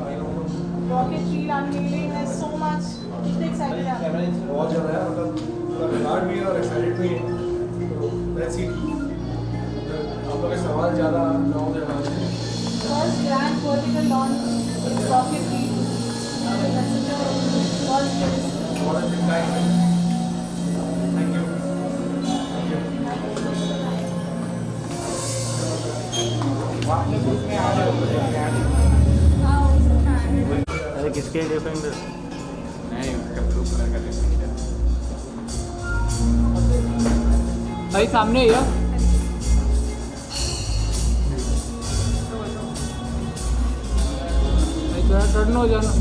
Rocket Reel unveiling है so much. कितने excited हैं आप? बहुत ज़्यादा है, मतलब रिगार्ड भी है और एक्साइटेड भी है. तो लेट्स सी. आप लोग के सवाल ज़्यादा ना हो जाए. First grand vertical launch is Rocket Reel. That's such a first place. बहुत अच्छी टाइम है. Thank you. आपने कुछ में आ जाओ. हाँ, हो सकता है. अरे किसके डिफेंडर नहीं, उसका ब्लू कलर का डिफरेंट है. भाई सामने ही है. भाई थोड़ा टर्न हो जाना.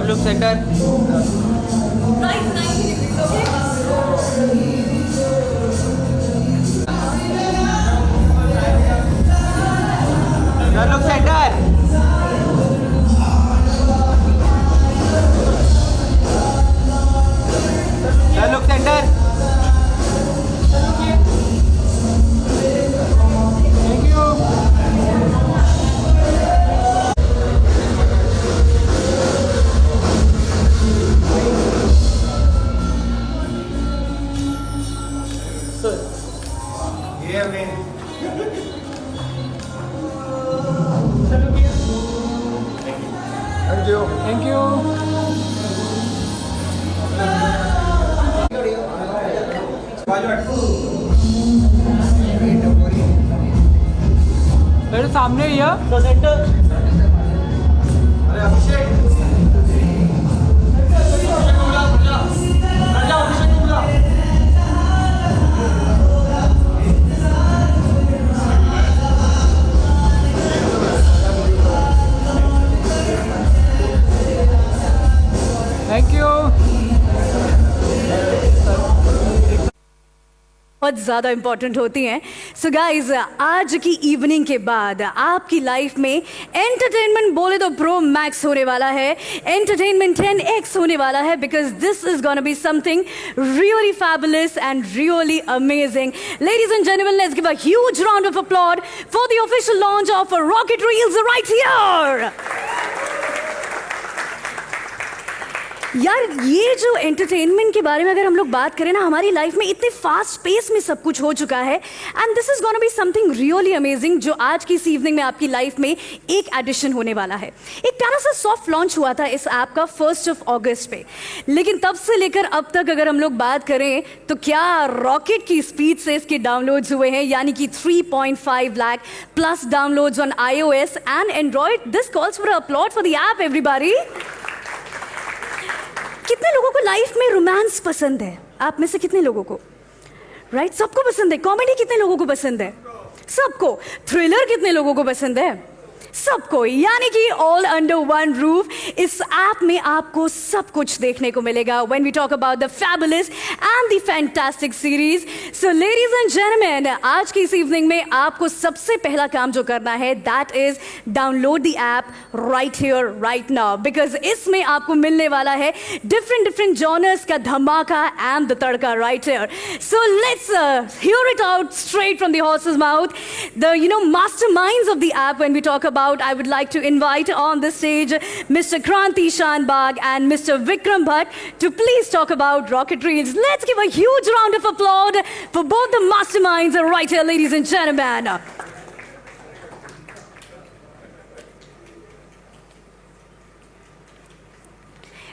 Look centre Right, 90 degrees, okay? Look centre look centre thank you. ये हमें थैंक यू. Thank you. मेरे सामने ही है. अरे अभिषेक थैंक यू. बहुत ज़्यादा इंपॉर्टेंट होती हैं. सो गाइज, आज की इवनिंग के बाद आपकी लाइफ में एंटरटेनमेंट बोले तो प्रो मैक्स होने वाला है, एंटरटेनमेंट 10x होने वाला है, because this is gonna be something really fabulous and really amazing. Ladies and gentleman, let's give a huge round of applause for the official launch of rocket Reels right here. यार, ये जो entertainment के बारे में अगर हम लोग बात करें ना, हमारी लाइफ में इतने फास्ट पेस में सब कुछ हो चुका है, and this is gonna be something really amazing जो आज की इस इवनिंग में आपकी लाइफ में एक एडिशन होने वाला है. एक प्यारा सा सॉफ्ट लॉन्च हुआ था इस ऐप का 1 अगस्त पे, लेकिन तब से लेकर अब तक अगर हम लोग बात करें तो क्या रॉकेट की स्पीड से इसके डाउनलोड्स हुए हैं, यानी कि 3.5 lakh plus downloads on iOS and Android. This calls for applause for the app everybody. कितने लोगों को लाइफ में रोमांस पसंद है? आप में से कितने लोगों को? राइट, सबको पसंद है. कॉमेडी कितने लोगों को पसंद है? सबको. थ्रिलर कितने लोगों को पसंद है? सबको. यानी कि ऑल अंडर वन रूफ इस ऐप में आपको सब कुछ देखने को मिलेगा. When we talk about the fabulous and the fantastic series. So ladies and gentleman, आज की इस इवनिंग में आपको सबसे पहला काम जो करना है, that is download the app right here right now, because इसमें आपको मिलने वाला है डिफरेंट जॉनर्स का धमाका and the tadka right here. So let's hear it out straight from the horses mouth, the masterminds of the app. When we talk about, I would like to invite on the stage Mr. Kranti Shanbag and Mr. Vikram Bhatt to please talk about Rocket Reels. Let's give a huge round of applause for both the masterminds right here, ladies and gentlemen.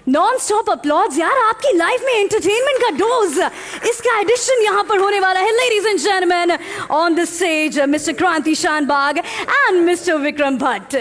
Non stop applause. यार, आपकी life में entertainment का dose, इसका addition यहां पर होने वाला है. Ladies and gentleman, on the stage mister Kranti Shanbhag and mister Vikram Bhatt.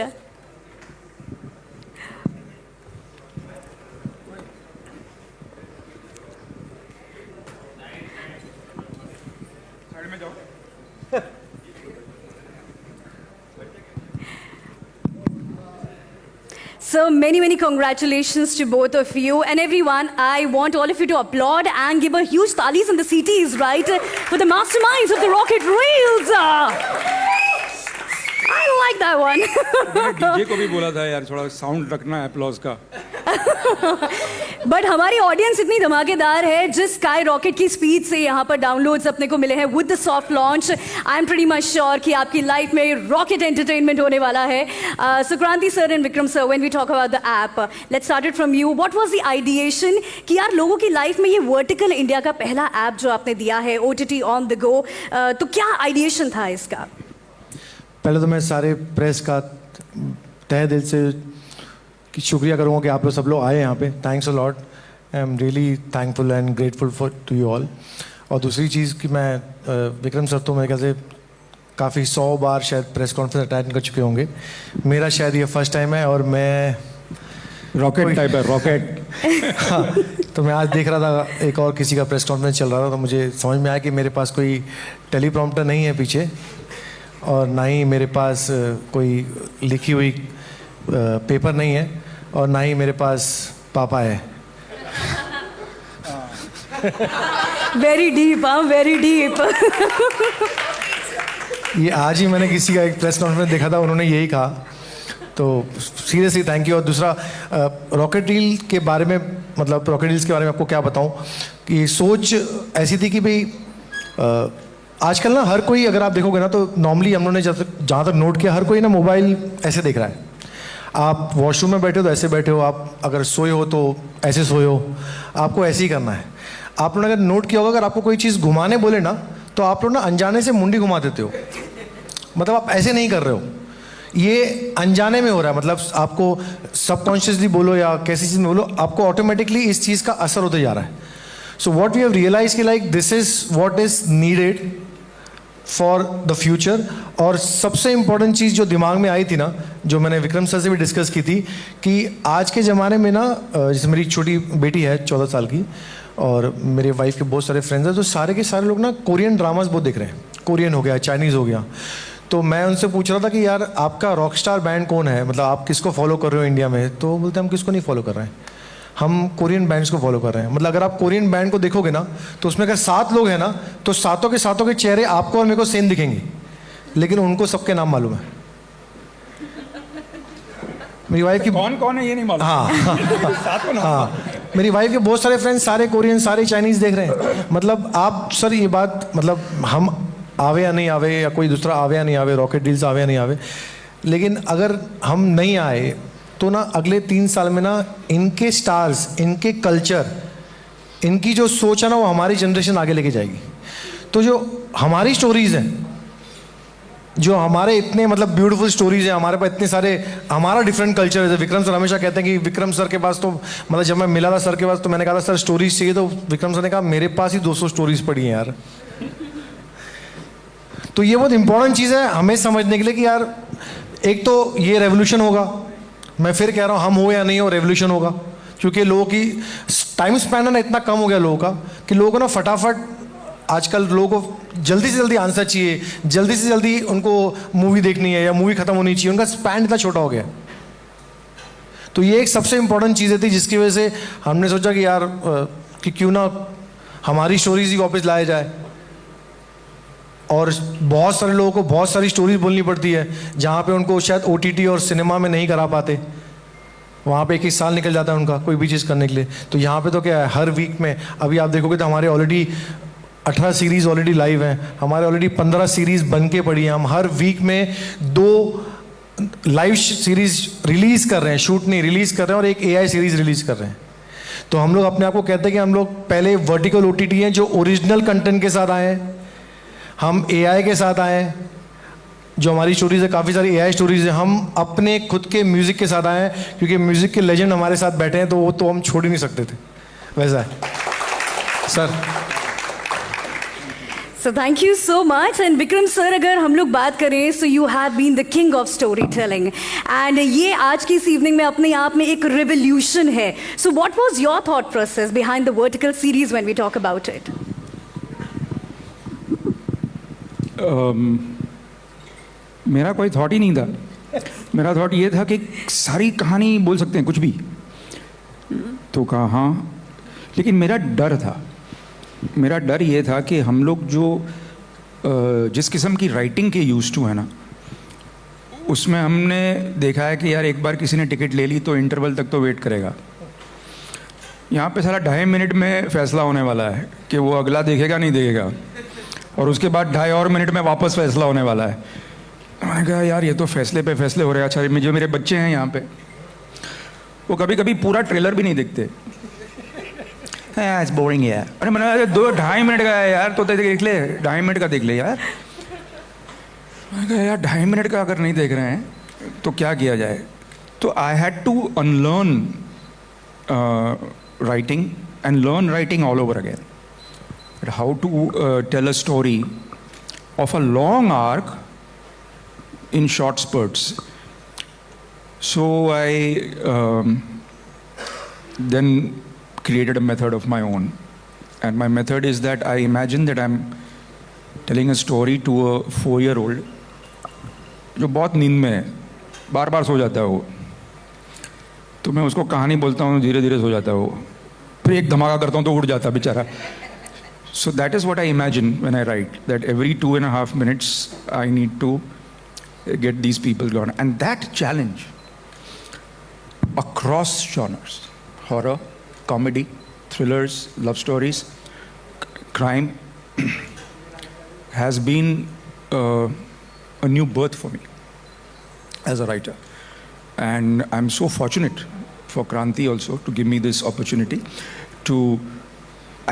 So many congratulations to both of you and everyone. I want all of you to applaud and give a huge talis in the CTs, right? For the masterminds of the Rocket Reels. I like that one. DJ को भी बोला था यार थोड़ा sound रखना है applause का. But हमारी ऑडियंस इतनी धमाकेदार है, जिस स्काई रॉकेट की स्पीड से यहाँ पर डाउनलोड्स अपने को मिले हैं with the soft launch, I am pretty much sure कि आपकी लाइफ में रॉकेट एंटरटेनमेंट होने वाला है. Sukranti sir and Vikram sir, when we talk about the app, let's start it from you. What was the ideation कि यार लोगों की लाइफ में ये वर्टिकल इंडिया का पहला ऐप जो आपने दिया है, OTT ऑन द गो, तो क्या आइडिएशन था इसका? पहले तो मैं सारे प्रेस का तहे दिल से शुक्रिया करूँगा कि आप लोग सब लोग आए यहाँ पे. Thanks a lot. I am really thankful and grateful for to you all. और दूसरी चीज़ कि मैं विक्रम सर तो मेरे ख्याल से काफ़ी 100 बार शायद प्रेस कॉन्फ्रेंस अटेंड कर चुके होंगे. मेरा शायद ये फर्स्ट टाइम है और मैं रॉकेट टाइप है रॉकेट. हाँ, तो मैं आज देख रहा था एक और किसी का प्रेस कॉन्फ्रेंस चल रहा था, तो मुझे समझ में आया कि मेरे पास कोई टेलीप्रॉम्प्टर नहीं है पीछे, और ना ही मेरे पास कोई लिखी हुई पेपर नहीं है, और ना ही मेरे पास पापा है. वेरी डीप, हाँ, वेरी डीप. ये आज ही मैंने किसी का एक प्रेस कॉन्फ्रेंस देखा था, उन्होंने यही कहा. तो सीरियसली थैंक यू. और दूसरा रॉकेट रील के बारे में, मतलब रॉकेट रील्स के बारे में आपको क्या बताऊं कि सोच ऐसी थी कि भाई आजकल ना हर कोई, अगर आप देखोगे ना तो नॉर्मली हम लोगों ने जहाँ तक नोट किया, हर कोई ना मोबाइल ऐसे देख रहा है. आप वॉशरूम में बैठे हो तो ऐसे बैठे हो, आप अगर सोए हो तो ऐसे सोए हो, आपको ऐसे ही करना है. आप लोगों ने अगर नोट किया होगा, अगर आपको कोई चीज़ घुमाने बोले ना तो आप लोग ना अनजाने से मुंडी घुमा देते हो, मतलब आप ऐसे नहीं कर रहे हो. ये अनजाने में हो रहा है, मतलब आपको सबकॉन्शियसली बोलो या कैसी चीज़ में बोलो, आपको ऑटोमेटिकली इस चीज़ का असर होते जा रहा है. So what we have realise कि like this is what is needed for the future. और सबसे इम्पॉर्टेंट चीज़ जो दिमाग में आई थी ना, जो मैंने विक्रम सर से भी डिस्कस की थी, कि आज के ज़माने में ना, जैसे मेरी छोटी बेटी है 14 साल की, और मेरे वाइफ के बहुत सारे फ्रेंड्स हैं, तो सारे के सारे लोग ना कोरियन ड्रामास बहुत देख रहे हैं. कोरियन हो गया, चाइनीज़ हो गया. तो मैं उनसे पूछ रहा था कि यार आपका रॉक स्टार बैंड कौन है, मतलब आप किसको फॉलो कर रहे हो इंडिया में. तो बोलते हम किसको नहीं फॉलो कर रहे हैं, हम कोरियन बैंड्स को फॉलो कर रहे हैं. मतलब अगर आप कोरियन बैंड को देखोगे ना, तो उसमें अगर 7 लोग हैं ना, तो सातों के चेहरे आपको और मेरे को सेम दिखेंगे, लेकिन उनको सबके नाम मालूम है. मेरी वाइफ की कौन है ये नहीं मालूम. हाँ, मेरी वाइफ के बहुत सारे फ्रेंड्स सारे कोरियन, सारे चाइनीज़ देख रहे हैं. मतलब आप सर ये बात, मतलब हम आवे या नहीं आवे, या कोई दूसरा आवे या नहीं आवे, रॉकेट डील्स आवे या नहीं आवे, लेकिन अगर हम नहीं आए तो ना अगले 3 साल में ना इनके स्टार्स, इनके कल्चर, इनकी जो सोच है ना, वो हमारी जनरेशन आगे लेके जाएगी. तो जो हमारी स्टोरीज़ हैं, जो हमारे इतने मतलब ब्यूटीफुल स्टोरीज़ हैं, हमारे पास इतने सारे, हमारा डिफरेंट कल्चर है. विक्रम सर हमेशा कहते हैं कि विक्रम सर के पास तो, मतलब जब मैं मिला था सर के पास तो मैंने कहा था सर स्टोरीज चाहिए, तो विक्रम सर ने कहा मेरे पास ही 200 स्टोरीज पड़ी हैं यार. तो ये बहुत इंपॉर्टेंट चीज़ है हमें समझने के लिए कि यार एक तो ये रेवोल्यूशन होगा, मैं फिर कह रहा हूँ, हम हो या नहीं हो, रेवोल्यूशन होगा. क्योंकि लोगों की टाइम स्पैन है ना इतना कम हो गया लोगों का, कि लोगों को ना फटाफट, आजकल लोगों को जल्दी से जल्दी आंसर चाहिए, जल्दी से जल्दी उनको मूवी देखनी है या मूवी खत्म होनी चाहिए, उनका स्पैन इतना छोटा हो गया. तो ये एक सबसे इंपॉर्टेंट चीज़ें थी जिसकी वजह से हमने सोचा कि यार कि क्यों ना हमारी स्टोरीज ही वापस लाया जाए. और बहुत सारे लोगों को बहुत सारी स्टोरीज बोलनी पड़ती है, जहाँ पे उनको शायद OTT और सिनेमा में नहीं करा पाते, वहाँ पे 1 साल निकल जाता है उनका कोई भी चीज़ करने के लिए. तो यहाँ पे तो क्या है, हर वीक में, अभी आप देखोगे तो हमारे ऑलरेडी 18 सीरीज़ ऑलरेडी लाइव हैं, हमारे ऑलरेडी 15 सीरीज़ बन के पड़ी हैं. हम हर वीक में 2 लाइव सीरीज़ रिलीज़ कर रहे हैं, शूट नहीं रिलीज़ कर रहे हैं, और एक AI सीरीज़ रिलीज़ कर रहे हैं. तो हम लोग अपने आप को कहते हैं कि हम लोग पहले वर्टिकल OTT हैं जो ओरिजिनल कंटेंट के साथ आए हैं, हम AI के साथ आए हैं, जो हमारी स्टोरीज़ है काफ़ी सारी AI स्टोरीज़ हैं, हम अपने खुद के म्यूज़िक के साथ आए हैं, क्योंकि म्यूज़िक के लेजेंड हमारे साथ बैठे हैं, तो वो तो हम छोड़ ही नहीं सकते थे. वैसा है sir. So thank you so much. And Vikram sir, अगर हम लोग बात करें, so you have been the king of storytelling. And ये आज की इस evening में अपने आप में एक revolution है. So what was your thought process behind the vertical series when we talk about it? मेरा कोई थॉट ही नहीं था. मेरा थॉट ये था कि सारी कहानी बोल सकते हैं कुछ भी. तो कहा हाँ, लेकिन मेरा डर था. मेरा डर ये था कि हम लोग जो जिस किस्म की राइटिंग के यूज टू है ना, उसमें हमने देखा है कि यार एक बार किसी ने टिकट ले ली तो इंटरवल तक तो वेट करेगा. यहाँ पे सारा 2.5 मिनट में फैसला होने वाला है कि वो अगला देखेगा नहीं देखेगा, और उसके बाद 2.5 और मिनट में वापस फैसला होने वाला है. मैंने कहा यार ये तो फैसले पे फैसले हो रहे हैं. अच्छा, जो मेरे बच्चे हैं यहाँ पे, वो कभी कभी पूरा ट्रेलर भी नहीं देखते. इट्स बोरिंग यार. अरे मैंने 2-2.5 मिनट का है यार, तो देख ले, 2.5 मिनट का देख ले यार. मैंने कहा यार 2.5 मिनट का अगर नहीं देख रहे हैं तो क्या किया जाए. तो I had to unlearn writing and learn writing all over again. How to tell a story of a long arc in short spurts. So I then created a method of my own. And my method is that I imagine that I'm telling a story to a 4-year-old जो बहुत नींद में है, बार बार सो जाता है वो. तो मैं उसको कहानी बोलता हूँ, धीरे धीरे सो जाता है वो. फिर एक धमाका करता हूँ तो उठ जाता बेचारा. So that is what I imagine when I write, that every 2.5 minutes I need to get these people gone. And that challenge across genres, horror, comedy, thrillers, love stories, crime, has been a new birth for me as a writer. And I'm so fortunate for Kranti also to give me this opportunity to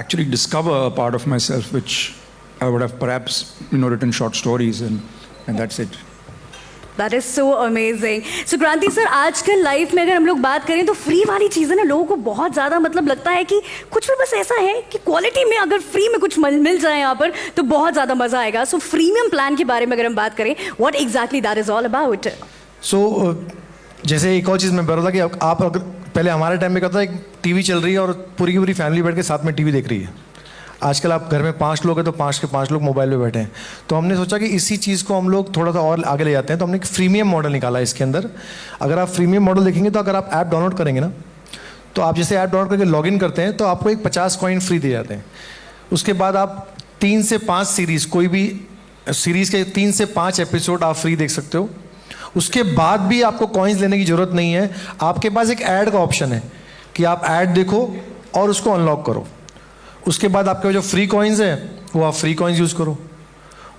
actually discover a part of myself which I would have perhaps written short stories, and that's it. That is so amazing. So क्रांति sir, आजकल life में अगर हम लोग बात करें तो free वाली चीज़ें ना लोगों को बहुत ज़्यादा मतलब लगता है कि कुछ भी बस ऐसा है कि क्वालिटी में अगर फ्री में कुछ मिल जाए यहाँ पर तो बहुत ज़्यादा मज़ा आएगा. सो प्रीमियम प्लान के बारे में अगर हम बात करें, what exactly that is all about. So जैसे एक और चीज़ मैं बता रहा था कि आप अगर पहले हमारे टाइम में क्या था, एक टीवी चल रही है और पूरी की पूरी फैमिली बैठ के साथ में टीवी देख रही है. आजकल आप घर में 5 लोग हैं तो 5 के 5 लोग मोबाइल पे बैठे हैं. तो हमने सोचा कि इसी चीज़ को हम लोग थोड़ा सा और आगे ले जाते हैं. तो हमने एक फ्रीमियम मॉडल निकाला इसके अंदर. अगर आप फ्रीमियम मॉडल देखेंगे तो अगर आप ऐप डाउनलोड करेंगे ना, तो आप जैसे ऐप डाउनलोड करके लॉगिन करते हैं तो आपको एक 50 कॉइन फ्री दे जाते हैं. उसके बाद आप 3 से 5 सीरीज़, कोई भी सीरीज़ के 3 से 5 एपिसोड आप फ्री देख सकते हो. उसके बाद भी आपको कॉइन्स लेने की ज़रूरत नहीं है. आपके पास एक ऐड का ऑप्शन है कि आप ऐड देखो और उसको अनलॉक करो. उसके बाद आपके जो फ्री कॉइन्स हैं वो आप फ्री कॉइन्स यूज़ करो.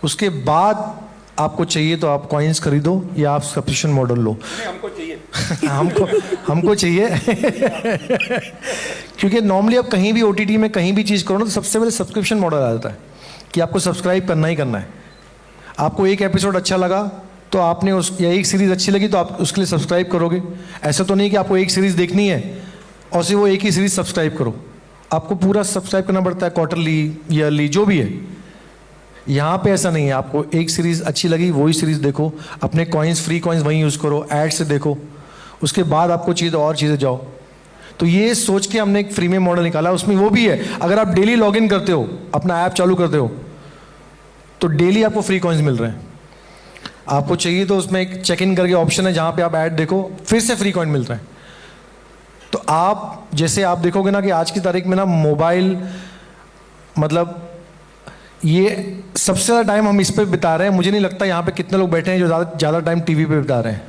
उसके बाद आपको चाहिए तो आप कॉइन्स खरीदो या आप सब्सक्रिप्शन मॉडल लो. हमको चाहिए हमको चाहिए क्योंकि नॉर्मली आप कहीं भी OTT में कहीं भी चीज़ करो ना तो सबसे पहले सब्सक्रिप्शन मॉडल आ जाता है कि आपको सब्सक्राइब करना ही करना है. आपको एक एपिसोड अच्छा लगा तो आपने या एक सीरीज़ अच्छी लगी तो आप उसके लिए सब्सक्राइब करोगे. ऐसा तो नहीं कि आपको एक सीरीज़ देखनी है और सिर्फ वो एक ही सीरीज़ सब्सक्राइब करो. आपको पूरा सब्सक्राइब करना पड़ता है, क्वार्टरली, ईयरली, जो भी है. यहाँ पे ऐसा नहीं है. आपको एक सीरीज़ अच्छी लगी वही सीरीज़ देखो, अपने कॉइन्स, फ्री कॉइन्स वहीं यूज़ करो, ऐड से देखो. उसके बाद आपको चाहिए तो और चीज़ें जाओ. तो ये सोच के हमने एक प्रीमियम मॉडल निकाला. उसमें वो भी है, अगर आप डेली लॉगिन करते हो, अपना ऐप चालू करते हो, तो डेली आपको फ्री कॉइन्स मिल रहे हैं. आपको चाहिए तो उसमें एक चेक इन करके ऑप्शन है जहाँ पे आप ऐड देखो, फिर से फ्री कॉइन मिल रहे हैं. तो आप जैसे आप देखोगे ना कि आज की तारीख में ना मोबाइल, मतलब ये सबसे ज़्यादा टाइम हम इस पे बिता रहे हैं. मुझे नहीं लगता यहाँ पे कितने लोग बैठे हैं जो ज़्यादा टाइम टीवी पे बिता रहे हैं.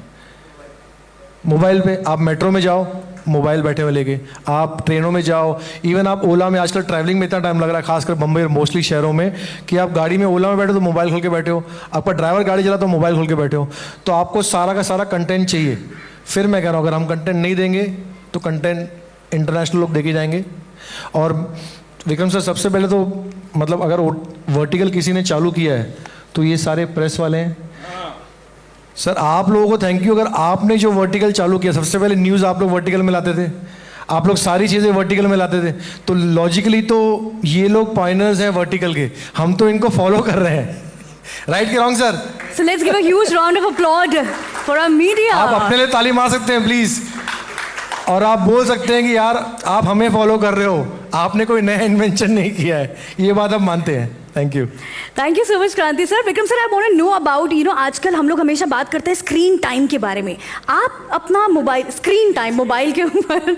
मोबाइल पे आप मेट्रो में जाओ, मोबाइल बैठे हुए लेके, आप ट्रेनों में जाओ, इवन आप ओला में, आजकल ट्रैवलिंग में इतना टाइम लग रहा है खासकर बम्बई और मोस्टली शहरों में, कि आप गाड़ी में ओला में बैठे तो मोबाइल खोल के बैठे हो, आपका ड्राइवर गाड़ी चला तो मोबाइल खोल के बैठे हो. तो आपको सारा का सारा कंटेंट चाहिए. फिर मैं कह रहा हूँ अगर हम कंटेंट नहीं देंगे तो कंटेंट इंटरनेशनल लोग देखे जाएंगे. और विक्रम सर, सबसे पहले तो मतलब अगर वर्टिकल किसी ने चालू किया है तो ये सारे प्रेस वाले हैं. सर आप लोगों को थैंक यू. अगर आपने जो वर्टिकल चालू किया, सबसे पहले न्यूज़ आप लोग वर्टिकल में लाते थे, आप लोग सारी चीज़ें वर्टिकल में लाते थे, तो लॉजिकली तो ये लोग पॉइंटर्स हैं वर्टिकल के, हम तो इनको फॉलो कर रहे हैं. राइट कि wrong sir? So let's give a huge round of applause for our media. आप अपने लिए ताली मार सकते हैं प्लीज़, और आप बोल सकते हैं कि यार आप हमें फॉलो कर रहे हो, आपने कोई नया इन्वेंशन नहीं किया है, ये बात आप मानते हैं. Thank you. Thank you so much Kranti sir. Vikram sir, I want to know about, आजकल हम लोग हमेशा बात करते हैं स्क्रीन टाइम के बारे में। आप अपना मोबाइल स्क्रीन टाइम मोबाइल के ऊपर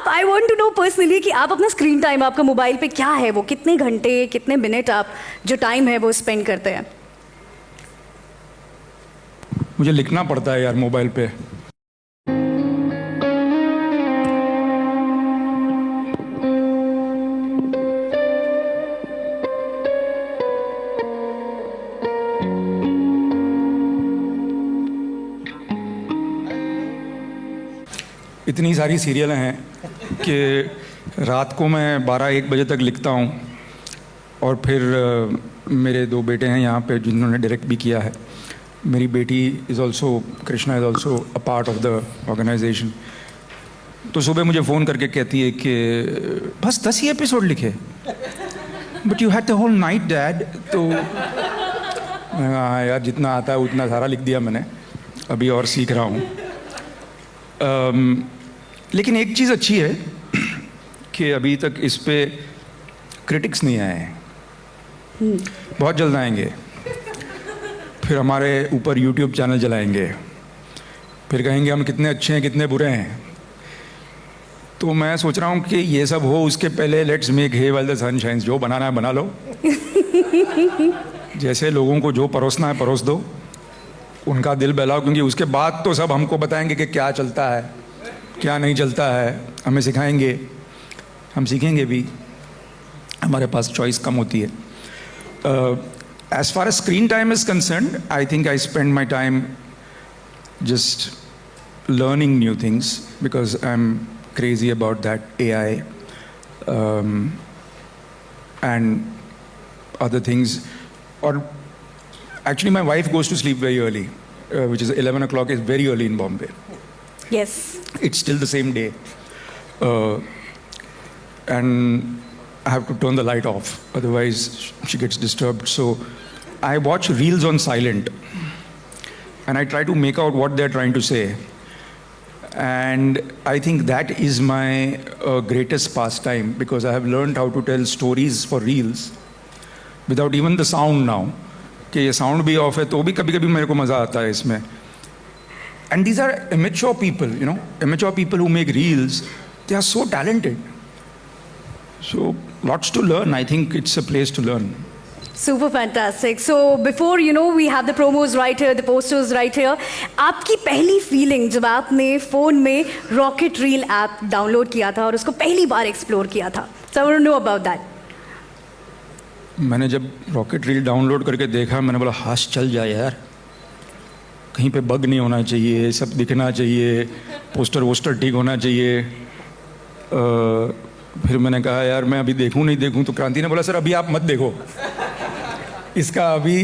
I want to know personally कि आप अपना स्क्रीन टाइम आपका मोबाइल पे क्या है, वो कितने घंटे कितने मिनट आप जो टाइम है वो स्पेंड करते हैं? मुझे लिखना पड़ता है यार मोबाइल पे। इतनी सारी सीरियलें हैं कि रात को मैं 12-1 बजे तक लिखता हूँ, और फिर मेरे 2 बेटे हैं यहाँ पे जिन्होंने डायरेक्ट भी किया है। मेरी बेटी is also, Krishna is also a part of the organisation. तो सुबह मुझे फ़ोन करके कहती है कि बस 10 ही एपिसोड लिखे, but you had the whole night dad. तो हाँ यार, जितना आता है उतना सारा लिख दिया मैंने, अभी और सीख रहा हूँ। लेकिन एक चीज़ अच्छी है कि अभी तक इस पे क्रिटिक्स नहीं आए हैं, बहुत जल्द आएंगे। फिर हमारे ऊपर यूट्यूब चैनल चलाएंगे, फिर कहेंगे हम कितने अच्छे हैं कितने बुरे हैं। तो मैं सोच रहा हूँ कि ये सब हो उसके पहले let's make hay while the sun shines. जो बनाना है बना लो, जैसे लोगों को जो परोसना है परोस दो, उनका दिल बहलाओ, क्योंकि उसके बाद तो सब हमको बताएंगे कि क्या चलता है क्या नहीं चलता है, हमें सिखाएंगे, हम सीखेंगे भी, हमारे पास चॉइस कम होती है। As far as screen time is concerned, I think I spend my time just learning new things because I'm crazy about that AI and other things. Or actually, my wife goes to sleep very early, which is 11 o'clock is very early in Bombay. Yes. It's still the same day. And I have to turn the light off, otherwise she gets disturbed. So I watch reels on silent and I try to make out what they're trying to say. And I think that is my greatest pastime, because I have learned how to tell stories for reels without even the sound now. कि ये sound भी of है तो भी कभी कभी मेरे को मज़ा आता है इसमें. And these are immature people, immature people who make reels. They are so talented. So lots to learn. I think it's a place to learn. Super fantastic. So before we have the promos right here, the posters right here. आपकी पहली feeling जब आपने phone में rocket reel app download किया था और उसको पहली बार एक्सप्लोर किया था, so I want to know about that. मैंने जब रॉकेट रील डाउनलोड करके देखा, मैंने बोला हाश चल जाए यार, कहीं पे बग नहीं होना चाहिए, सब दिखना चाहिए, पोस्टर वोस्टर ठीक होना चाहिए. फिर मैंने कहा यार मैं अभी देखूं नहीं देखूं, तो क्रांति ने बोला सर अभी आप मत देखो, इसका अभी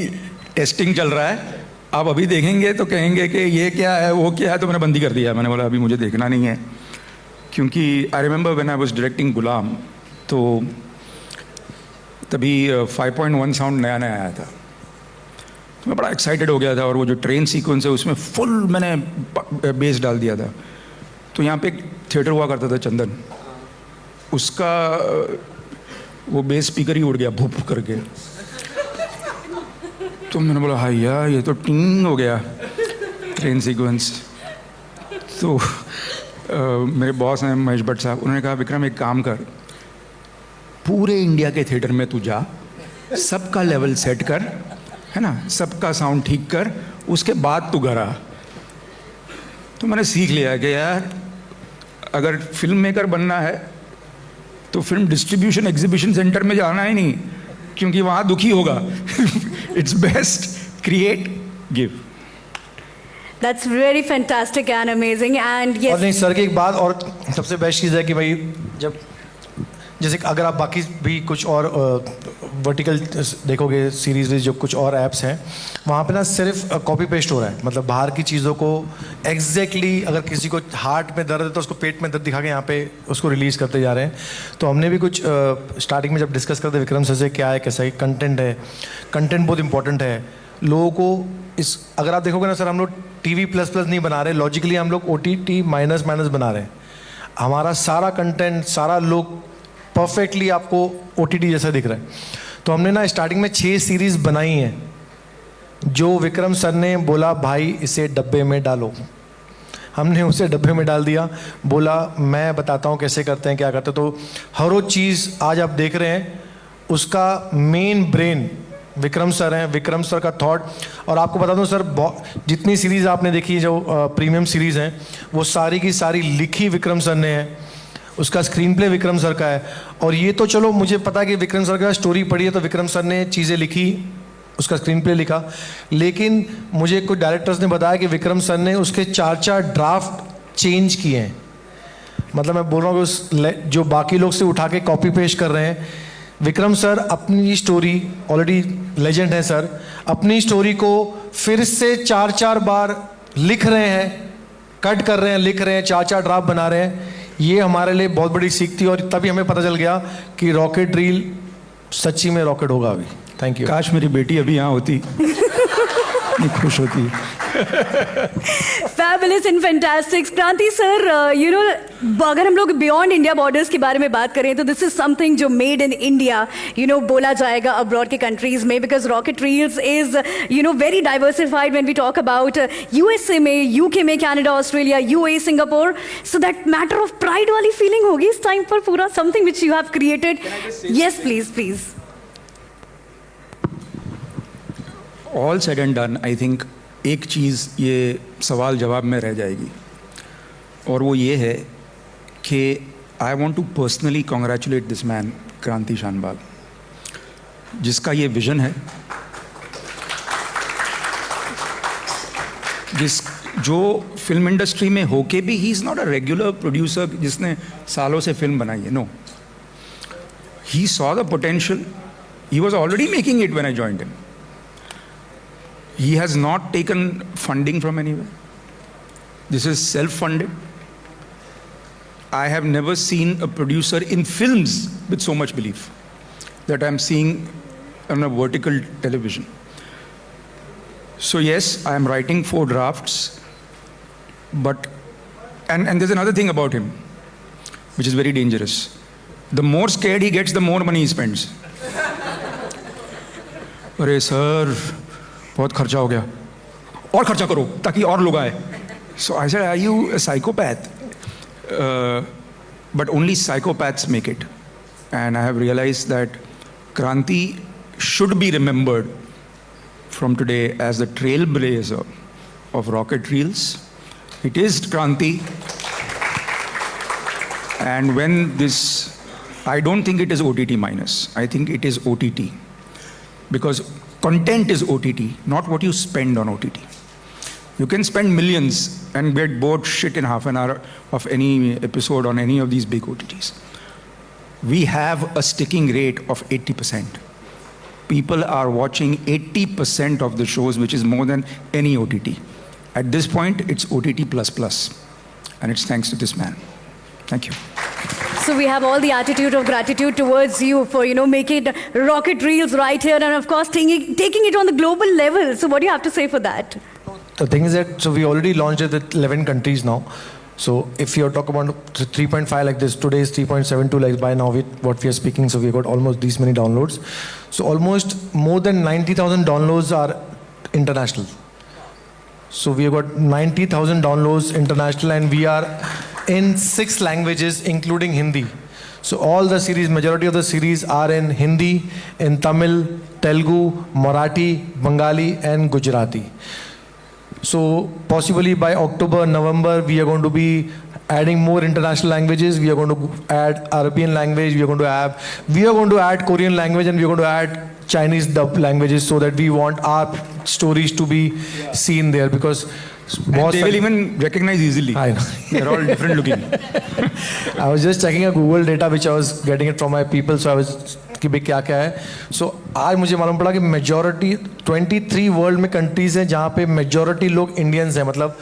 टेस्टिंग चल रहा है, आप अभी देखेंगे तो कहेंगे कि ये क्या है वो क्या है. तो मैंने बंद ही कर दिया. मैंने बोला अभी मुझे देखना नहीं है, क्योंकि I remember when I was directing Ghulam, तो तभी 5.1 साउंड नया नया आया था, तो मैं बड़ा एक्साइटेड हो गया था. और वो जो ट्रेन सीक्वेंस है उसमें फुल मैंने बेस डाल दिया था. तो यहाँ पे एक थिएटर हुआ करता था चंदन, उसका वो बेस स्पीकर ही उड़ गया भूप करके. तो मैंने बोला हाँ यार ये तो टिंग हो गया ट्रेन सीक्वेंस. तो मेरे बॉस हैं महेश भट्ट साहब, उन्होंने कहा विक्रम एक काम कर, पूरे इंडिया के थिएटर में तू जा, सबका लेवल सेट कर, है ना, सबका साउंड ठीक कर, उसके बाद तू घर आ. तो मैंने सीख लिया कि यार अगर फिल्म मेकर बनना है तो फिल्म डिस्ट्रीब्यूशन एग्जीबिशन सेंटर में जाना ही नहीं, क्योंकि वहाँ दुखी होगा. It's best create give. That's very fantastic and amazing. And yes. और नहीं सर की एक बात और सबसे बेस्ट चीज़ है कि भाई जब जैसे अगर आप बाकी भी कुछ और वर्टिकल देखोगे सीरीज जो कुछ और ऐप्स हैं, वहाँ पे ना सिर्फ कॉपी पेस्ट हो रहा है. मतलब बाहर की चीज़ों को एग्जैक्टली अगर किसी को हार्ट में दर्द है तो उसको पेट में दर्द दिखा के यहाँ पे उसको रिलीज़ करते जा रहे हैं. तो हमने भी कुछ स्टार्टिंग में जब डिस्कस करते विक्रम सर से क्या है कैसा है, कंटेंट है, कंटेंट बहुत इंपॉर्टेंट है. लोगों को इस अगर आप देखोगे ना सर, हम लोग TV++ नहीं बना रहे, लॉजिकली हम लोग OTT माइनस बना रहे हैं. हमारा सारा कंटेंट सारा लोग परफेक्टली आपको OTT जैसा दिख रहा है. तो हमने ना स्टार्टिंग में 6 सीरीज़ बनाई हैं, जो विक्रम सर ने बोला भाई इसे डब्बे में डालो, हमने उसे डब्बे में डाल दिया, बोला मैं बताता हूँ कैसे करते हैं क्या करते हैं। तो हर वो चीज़ आज आप देख रहे हैं उसका मेन ब्रेन विक्रम सर हैं, विक्रम सर का थॉट। और आपको बता दूं सर, जितनी सीरीज़ आपने देखी जो प्रीमियम सीरीज़ हैं वो सारी की सारी लिखी विक्रम सर ने है, उसका स्क्रीन प्ले विक्रम सर का है। और ये तो चलो मुझे पता है कि विक्रम सर का स्टोरी पढ़ी है तो विक्रम सर ने चीज़ें लिखी, उसका स्क्रीन प्ले लिखा, लेकिन मुझे कुछ डायरेक्टर्स ने बताया कि विक्रम सर ने उसके 4 ड्राफ्ट चेंज किए हैं। मतलब मैं बोल रहा हूँ कि उस जो बाकी लोग से उठा के कॉपी पेस्ट कर रहे हैं, विक्रम सर अपनी स्टोरी ऑलरेडी लेजेंड है सर, अपनी स्टोरी को फिर से 4 बार लिख रहे हैं, कट कर रहे हैं, लिख रहे हैं, 4 ड्राफ्ट बना रहे हैं। ये हमारे लिए बहुत बड़ी सीख थी और तभी हमें पता चल गया कि रॉकेट रील सच्ची में रॉकेट होगा अभी। Thank you. काश मेरी बेटी अभी यहाँ होती, इतनी खुश होती। Fabulous and fantastic. क्रांति सर, अगर हम लोग बियॉन्ड इंडिया बॉर्डर्स के बारे में बात करें तो दिस इज समथिंग जो मेड इन इंडिया बोला जाएगा अब्रॉड के कंट्रीज में, because Rocket Reels is very diversified when we talk about USA में, यूके में, Canada, Australia, UAE, Singapore. So that matter of pride वाली फीलिंग होगी इस टाइम पर पूरा, something which you have created. Yes please please. All said and done, I think एक चीज़ ये सवाल जवाब में रह जाएगी और वो ये है कि I want to personally congratulate this man Kranti Shanbhag, जिसका ये विजन है, जो फिल्म इंडस्ट्री में होके भी he is not a regular producer जिसने सालों से फिल्म बनाई है। No, he saw the potential, he was already making it when I joined him. He has not taken funding from anywhere. This is self-funded. I have never seen a producer in films with so much belief that I'm seeing on a vertical television. So yes, I am writing 4 drafts, but and there's another thing about him, which is very dangerous. The more scared he gets, the more money he spends. अरे sir बहुत खर्चा हो गया, और खर्चा करो ताकि और लोग आए। So I said, are you a psychopath? But only psychopaths make it, and I have realised that Kranti should be remembered from today as the trail blazer of rocket reels. It is Kranti, and when this, I don't think it is OTT minus, I think it is OTT, because content is OTT, not what you spend on OTT. You can spend millions and get bored shit in half an hour of any episode on any of these big OTTs. We have a sticking rate of 80%. People are watching 80% of the shows, which is more than any OTT. At this point, it's OTT++, and it's thanks to this man. Thank you. So we have all the attitude of gratitude towards you for making rocket reels right here, and of course taking it on the global level. So what do you have to say for that? The thing is that we already launched it with 11 countries now. So if you're talking about 3.5 like this, today is 3.72 like by now with what we are speaking. So we got almost these many downloads. So almost more than 90,000 downloads are international. So we have got 90,000 downloads international, and we are in 6 languages including Hindi. So all the series, majority of the series are in Hindi, in Tamil, Telugu, Marathi, Bengali and Gujarati. So possibly by October, November we are going to be adding more international languages. We are going to add Arabian language, we are going to add Korean language, and we are going to add Chinese dub languages, so that we want our stories to be seen there, because And they will even recognize easily. I know. They're all different looking. I was just checking a Google data which I was getting it from my people, so I was कि भाई क्या क्या है. So आज मुझे मालूम पड़ा कि मेजॉरिटी 23 वर्ल्ड में कंट्रीज हैं जहाँ पे मेजॉरिटी लोग इंडियंस हैं. मतलब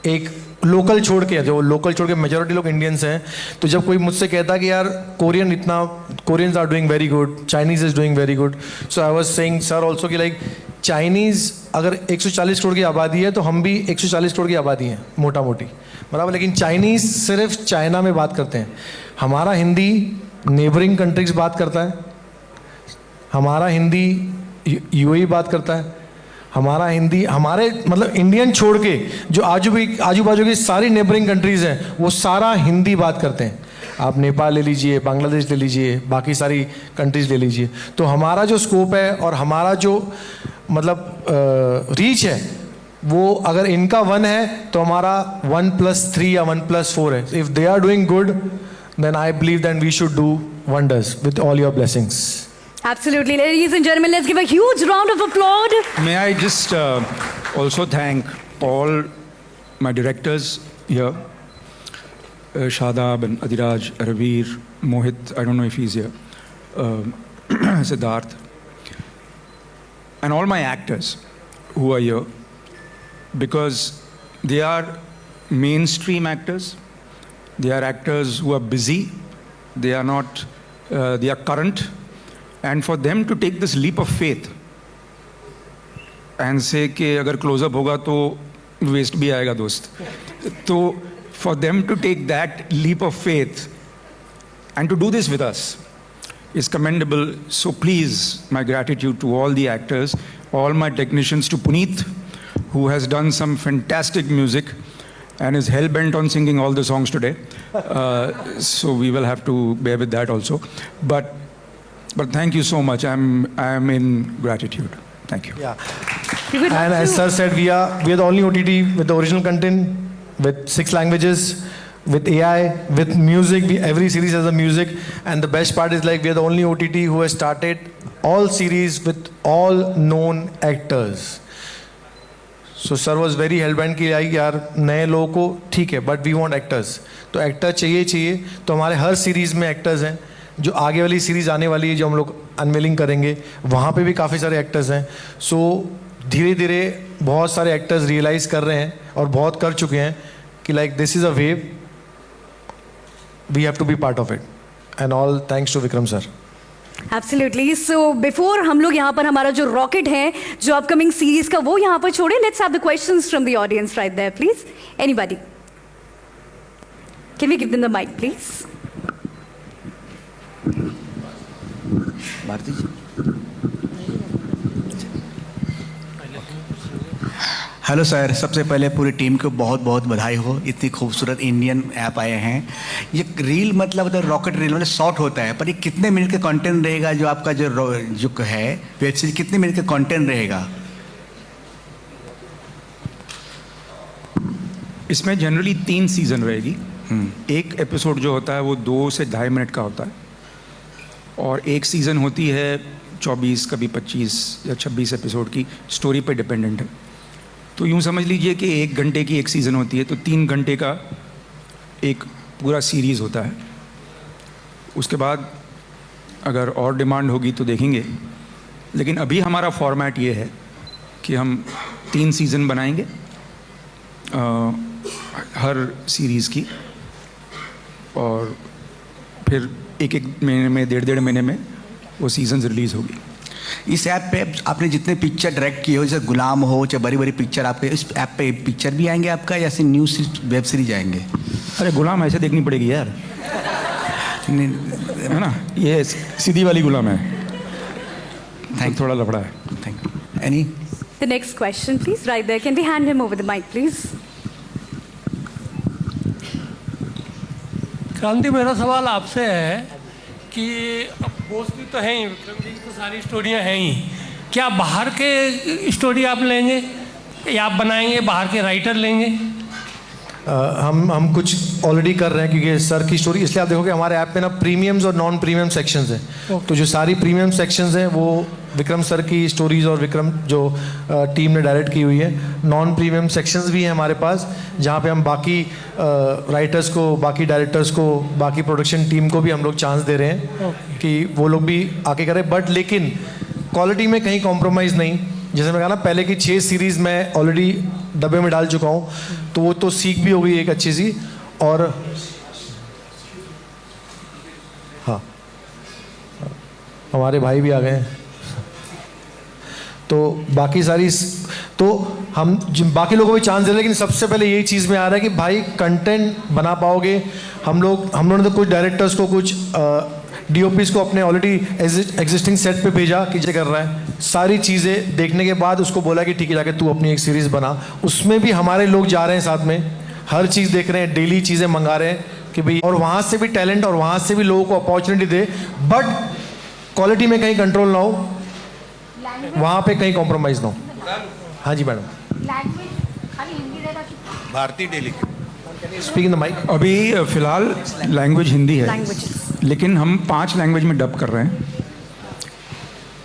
एक लोकल छोड़ के, जो लोकल छोड़ के मेजॉरिटी लोग इंडियंस हैं. तो जब कोई मुझसे कहता कि यार Koreans are doing very good, Chinese is doing very good, so I was saying sir also कि लाइक चाइनीज़ अगर 140 करोड़ की आबादी है तो हम भी 140 करोड़ की आबादी हैं मोटा मोटी, बराबर. लेकिन चाइनीज़ सिर्फ चाइना में बात करते हैं. हमारा हिंदी नेबरिंग कंट्रीज बात करता है, हमारा हिंदी यूएई बात करता है, हमारा हिंदी हमारे मतलब इंडियन छोड़ के जो आजू बाजू की सारी नेबरिंग कंट्रीज़ हैं वो सारा हिंदी बात करते हैं। आप नेपाल ले लीजिए, बांग्लादेश ले लीजिए, बाकी सारी कंट्रीज़ ले लीजिए। तो हमारा जो स्कोप है और हमारा जो मतलब रीच है वो अगर इनका 1 है तो हमारा 1+3 या 1+4 है। If they are doing good then I believe that we should do wonders with all your blessings. Absolutely. Ladies and gentlemen, let's give a huge round of applause. May I just also thank all my directors here, Shadab and Adiraj, Ravir, Mohit, I don't know if he's here, Siddharth, and all my actors who are here, because they are mainstream actors. They are actors who are busy, they are not, they are current, and for them to take this leap of faith and say कि अगर close-up होगा तो waste भी आएगा दोस्त, तो for them to take that leap of faith and to do this with us is commendable. So please, my gratitude to all the actors, all my technicians, to Puneet, who has done some fantastic music and is hell-bent on singing all the songs today. So we will have to bear with that also. But thank you so much. I'm in gratitude. Thank you. Yeah. We would love And as to- sir said, we are the only OTT with the original content, with 6 languages, with AI, with music. Every series has a music, and the best part is like we are the only OTT who has started all series with all known actors. So sir was very helpful कि यार नए लोगों को ठीक है but we want actors, तो actor चाहिए। तो हमारे हर सीरीज़ में एक्टर्स हैं। जो आगे वाली सीरीज़ आने वाली है जो हम लोग अनवेलिंग करेंगे वहाँ पे भी काफ़ी सारे एक्टर्स हैं। सो धीरे धीरे बहुत सारे एक्टर्स रियलाइज़ कर रहे हैं और बहुत कर चुके हैं कि like this is a wave, we have to be part of it, and all thanks to Vikram sir. Absolutely. So before हम लोग यहाँ पर हमारा जो रॉकेट है जो अपकमिंग सीरीज का वो यहाँ पर छोड़े, let's have the questions from the audience right there please. Anybody can we give them the mic please? Bharti ji, hello sir. सबसे पहले पूरी टीम को बहुत बहुत बधाई हो, इतनी खूबसूरत इंडियन ऐप आए हैं। ये रील मतलब रॉकेट रील मतलब शॉर्ट होता है, पर ये कितने मिनट का कंटेंट रहेगा? जो आपका जो है वेब सीरीज कितने मिनट का कंटेंट रहेगा? इसमें जनरली 3 सीज़न रहेगी। एक एपिसोड जो होता है वो 2 से 2.5 मिनट का होता है, और एक सीज़न होती है 24 कभी 25 या 26 एपिसोड की, स्टोरी पे डिपेंडेंट है। तो यूँ समझ लीजिए कि 1 घंटे की एक सीज़न होती है, तो 3 घंटे का एक पूरा सीरीज़ होता है। उसके बाद अगर और डिमांड होगी तो देखेंगे, लेकिन अभी हमारा फॉर्मेट ये है कि हम 3 सीज़न बनाएंगे हर सीरीज़ की, और फिर एक महीने में 1.5 महीने में वो सीजन रिलीज़ होगी। इस ऐप पे आपने जितने पिक्चर डायरेक्ट किए हो, जैसे गुलाम हो चाहे बड़ी बड़ी पिक्चर, आपके इस ऐप पे पिक्चर भी आएंगे आपका, या ऐसे न्यूज़ वेब सीरीज आएंगे? अरे गुलाम ऐसे देखनी पड़ेगी यार, है ना, ये सीधी वाली गुलाम है। थैंक थोड़ा लफड़ा है। Thank you. Any The next question, please, right there. Can we hand him over the mic, please? क्रांति, मेरा सवाल आपसे है कि अब दोस्ती तो है ही, विक्रम जी की तो सारी स्टोरियाँ हैं ही, क्या बाहर के स्टोरी आप लेंगे या आप बनाएंगे, बाहर के राइटर लेंगे? हम कुछ ऑलरेडी कर रहे हैं, क्योंकि सर की स्टोरी, इसलिए आप देखोगे हमारे ऐप पे ना प्रीमियम्स और नॉन प्रीमियम सेक्शंस हैं। तो जो सारी प्रीमियम सेक्शंस हैं वो विक्रम सर की स्टोरीज और विक्रम जो टीम ने डायरेक्ट की हुई है। नॉन प्रीमियम सेक्शंस भी हैं हमारे पास, जहाँ पे हम बाकी राइटर्स को, बाकी डायरेक्टर्स को, बाकी प्रोडक्शन टीम को भी हम लोग चांस दे रहे हैं कि वो लोग भी आके करें, बट लेकिन क्वालिटी में कहीं कॉम्प्रोमाइज़ नहीं। जैसे मैं कहा ना, पहले की 6 सीरीज़ मैं ऑलरेडी डब्बे में डाल चुका हूँ, तो वो तो सीख भी हो गई एक अच्छी सी। और हाँ, हमारे भाई भी आ गए हैं, तो बाकी सारी, तो हम बाकी लोगों को भी चांस दे रहे हैं, लेकिन सबसे पहले यही चीज़ में आ रहा है कि भाई कंटेंट बना पाओगे। हम लोगों ने तो कुछ डायरेक्टर्स को, कुछ डीओपीज को अपने ऑलरेडी एग्जिस्टिंग सेट पे भेजा कि ये कर रहा है, सारी चीज़ें देखने के बाद उसको बोला कि ठीक है जाके तू अपनी एक सीरीज़ बना। उसमें भी हमारे लोग जा रहे हैं साथ में, हर चीज़ देख रहे हैं, डेली चीज़ें मंगा रहे हैं कि भाई, और वहाँ से भी टैलेंट और वहाँ से भी लोगों को अपॉर्चुनिटी दे, बट क्वालिटी में कहीं कंट्रोल ना हो, वहाँ पे कहीं कॉम्प्रोमाइज़ ना हो। हाँ जी मैडम। भारतीय डेली स्पीक इन द माइक। अभी फिलहाल लैंग्वेज हिंदी है, Languages. लेकिन हम 5 लैंग्वेज में डब कर रहे हैं।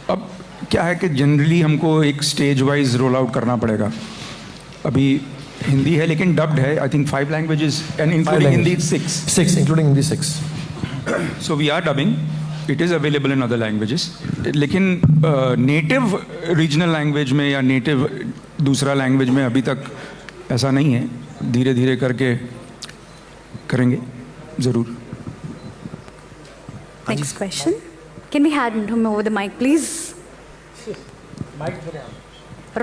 अब क्या है कि जनरली हमको एक स्टेज वाइज रोल आउट करना पड़ेगा। अभी हिंदी है लेकिन डब्ड है, I think 5 languages and including Hindi 6 including Hindi 6। So we are dubbing, it is available in other languages, लेकिन नेटिव रीजनल लैंग्वेज में या नेटिव दूसरा लैंग्वेज में अभी तक ऐसा नहीं है। धीरे धीरे करके करेंगे ज़रूर। Next question. Can we hand him over the mic, please?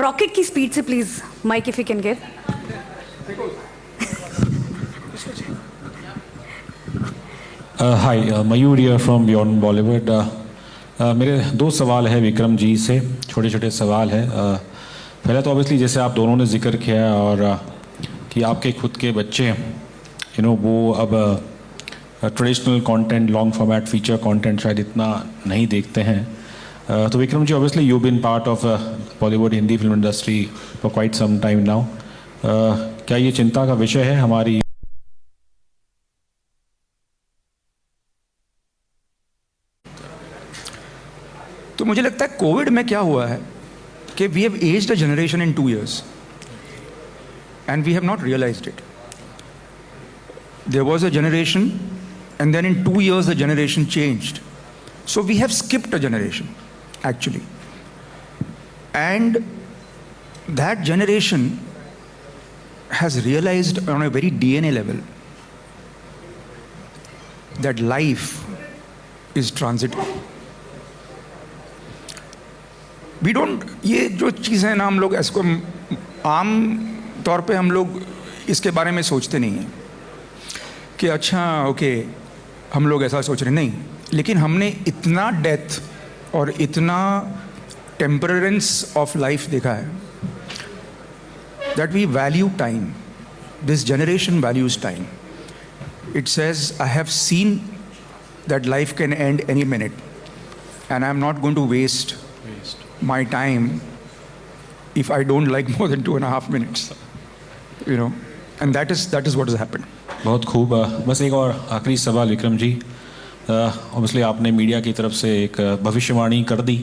Rocket की स्पीड से please, mic if you can give. Hi, Mayur here from beyond Bollywood. मेरे 2 सवाल है विक्रम जी से, छोटे छोटे सवाल है। पहले तो ऑब्वियसली जैसे आप दोनों ने जिक्र किया है और कि आपके खुद के बच्चे वो अब traditional content, long format feature content शायद इतना नहीं देखते हैं। तो Vikram ji, obviously you been part of Bollywood Hindi film industry for quite some time now. क्या ये चिंता का विषय है हमारी? तो मुझे लगता है कोविड में क्या हुआ है कि we have aged a generation in 2 years and we have not realized it. There was a generation and then in 2 years the generation changed. So we have skipped a generation actually. And that generation has realized on a very DNA level that life is transitive. We don't, ये जो चीज़ है ना, हम लोग इसको आम तौर पे हम लोग इसके बारे में सोचते नहीं हैं कि अच्छा ओके हम लोग ऐसा सोच रहे नहीं, लेकिन हमने इतना डेथ और इतना टेम्परेंस ऑफ लाइफ देखा है that we value time. This generation values time. It says I have seen that life can end any minute and I am not going to waste my time if I don't like more than 2.5 minutes, and that is what has happened. बहुत खूब. बस एक और आखिरी सवाल Vikram ji. Obviously आपने media की तरफ से एक भविष्यवाणी कर दी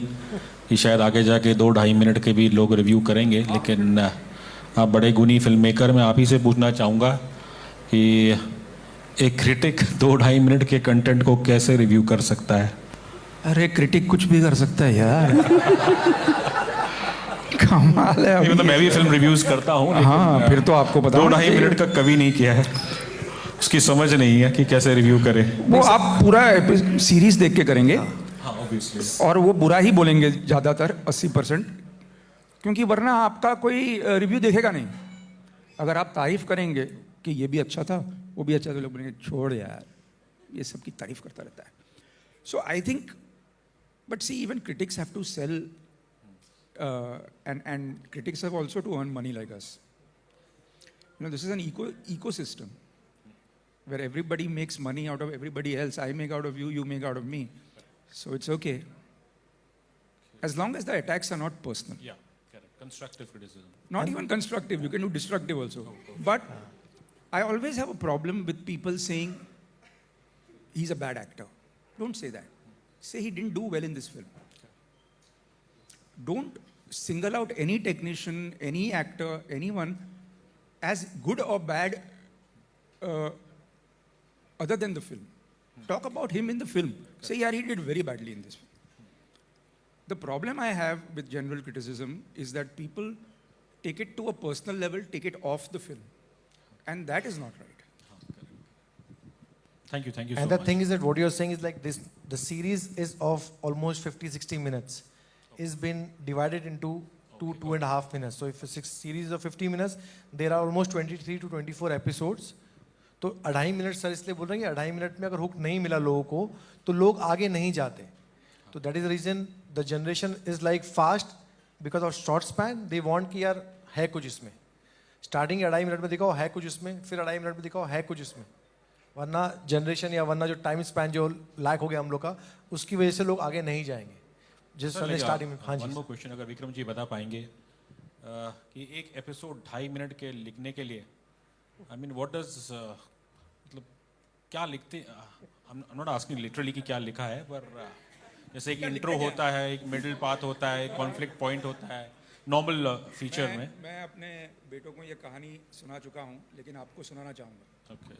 कि शायद आगे जाके 2-2.5 मिनट के भी लोग रिव्यू करेंगे, लेकिन आप बड़े गुनी फिल्म मेकर, मैं आप ही से पूछना चाहूँगा कि एक क्रिटिक 2-2.5 मिनट के कंटेंट को कैसे रिव्यू कर सकता है? अरे क्रिटिक कुछ भी कर सकता है यार. कमाल है. तो मैं भी फिल्म रिव्यूज करता हूँ. हाँ, फिर तो आपको पता 2-2.5 मिनट का कभी नहीं किया है, उसकी समझ नहीं है कि कैसे रिव्यू करें. वो आप पूरा सीरीज देख के करेंगे. हाँ, ऑब्वियसली. और वो बुरा ही बोलेंगे ज़्यादातर 80%, क्योंकि वरना आपका कोई रिव्यू देखेगा नहीं. अगर आप तारीफ करेंगे कि ये भी अच्छा था वो भी अच्छा था, लोग बोलेंगे छोड़ यार ये सब की तारीफ करता रहता है. So I think, but see, even critics have to sell, and critics have also to earn money like us. This is an ecosystem where everybody makes money out of everybody else. I make out of you, you make out of me. So it's okay. As long as the attacks are not personal. Yeah, correct. Constructive criticism. Not even constructive, you can do destructive also. But I always have a problem with people saying he's a bad actor. Don't say that. Say he didn't do well in this film. Don't single out any technician, any actor, anyone as good or bad other than the film. Talk about him in the film. Say, yeah, he did very badly in this film. The problem I have with general criticism is that people take it to a personal level, take it off the film. And that is not right. Thank you so much. And the thing is that what you're saying is like this, the series is of almost 50-60 minutes. Is been divided into 2.5 minutes. So if a series of 50 minutes, there are almost 23 to 24 episodes. तो 2.5 minute sir इसलिए बोल रहे हैं कि 2.5 minute में अगर hook नहीं मिला लोगों को तो लोग आगे नहीं जाते. तो that is the reason the generation is like fast because of short span. They want कि यार है कुछ इसमें, स्टार्टिंग 2.5 मिनट में दिखाओ है कुछ इसमें, फिर 2.5 मिनट में दिखाओ है कुछ इसमें. वरना जनरेशन या वरना जो टाइम स्पैन जो लैक हो गया हम लोग का, उसकी वजह से लोग आगे नहीं जाएंगे. जिस सर ने स्टार्टिंग में. हाँ जी. वन मोर क्वेश्चन, अगर विक्रम जी बता पाएंगे कि एक एपिसोड 2.5 मिनट के लिखने के लिए, आई मीन व्हाट डज, मतलब क्या लिखते, आई एम नॉट आस्किंग लिटरली कि क्या लिखा है, पर जैसे एक इंट्रो होता है, एक मिडिल पाथ होता है, एक कॉन्फ्लिक्ट पॉइंट होता है नॉर्मल फीचर में. मैं अपने बेटों को ये कहानी सुना चुका हूँ, लेकिन आपको सुनाना चाहूँगा. ओके.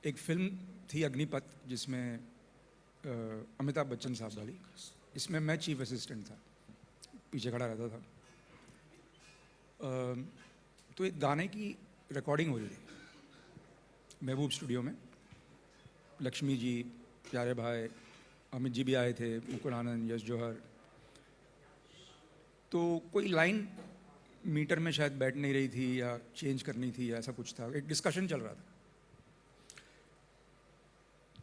एक फिल्म थी अग्निपथ, जिसमें अमिताभ बच्चन साहब वाली. इसमें मैं चीफ असिस्टेंट था, पीछे खड़ा रहता था. तो एक गाने की रिकॉर्डिंग हो रही थी महबूब स्टूडियो में. लक्ष्मी जी, प्यारे भाई, अमित जी भी आए थे, मुकुल आनंद, यश जौहर. तो कोई लाइन मीटर में शायद बैठ नहीं रही थी या चेंज करनी थी या ऐसा कुछ था. एक डिस्कशन चल रहा था.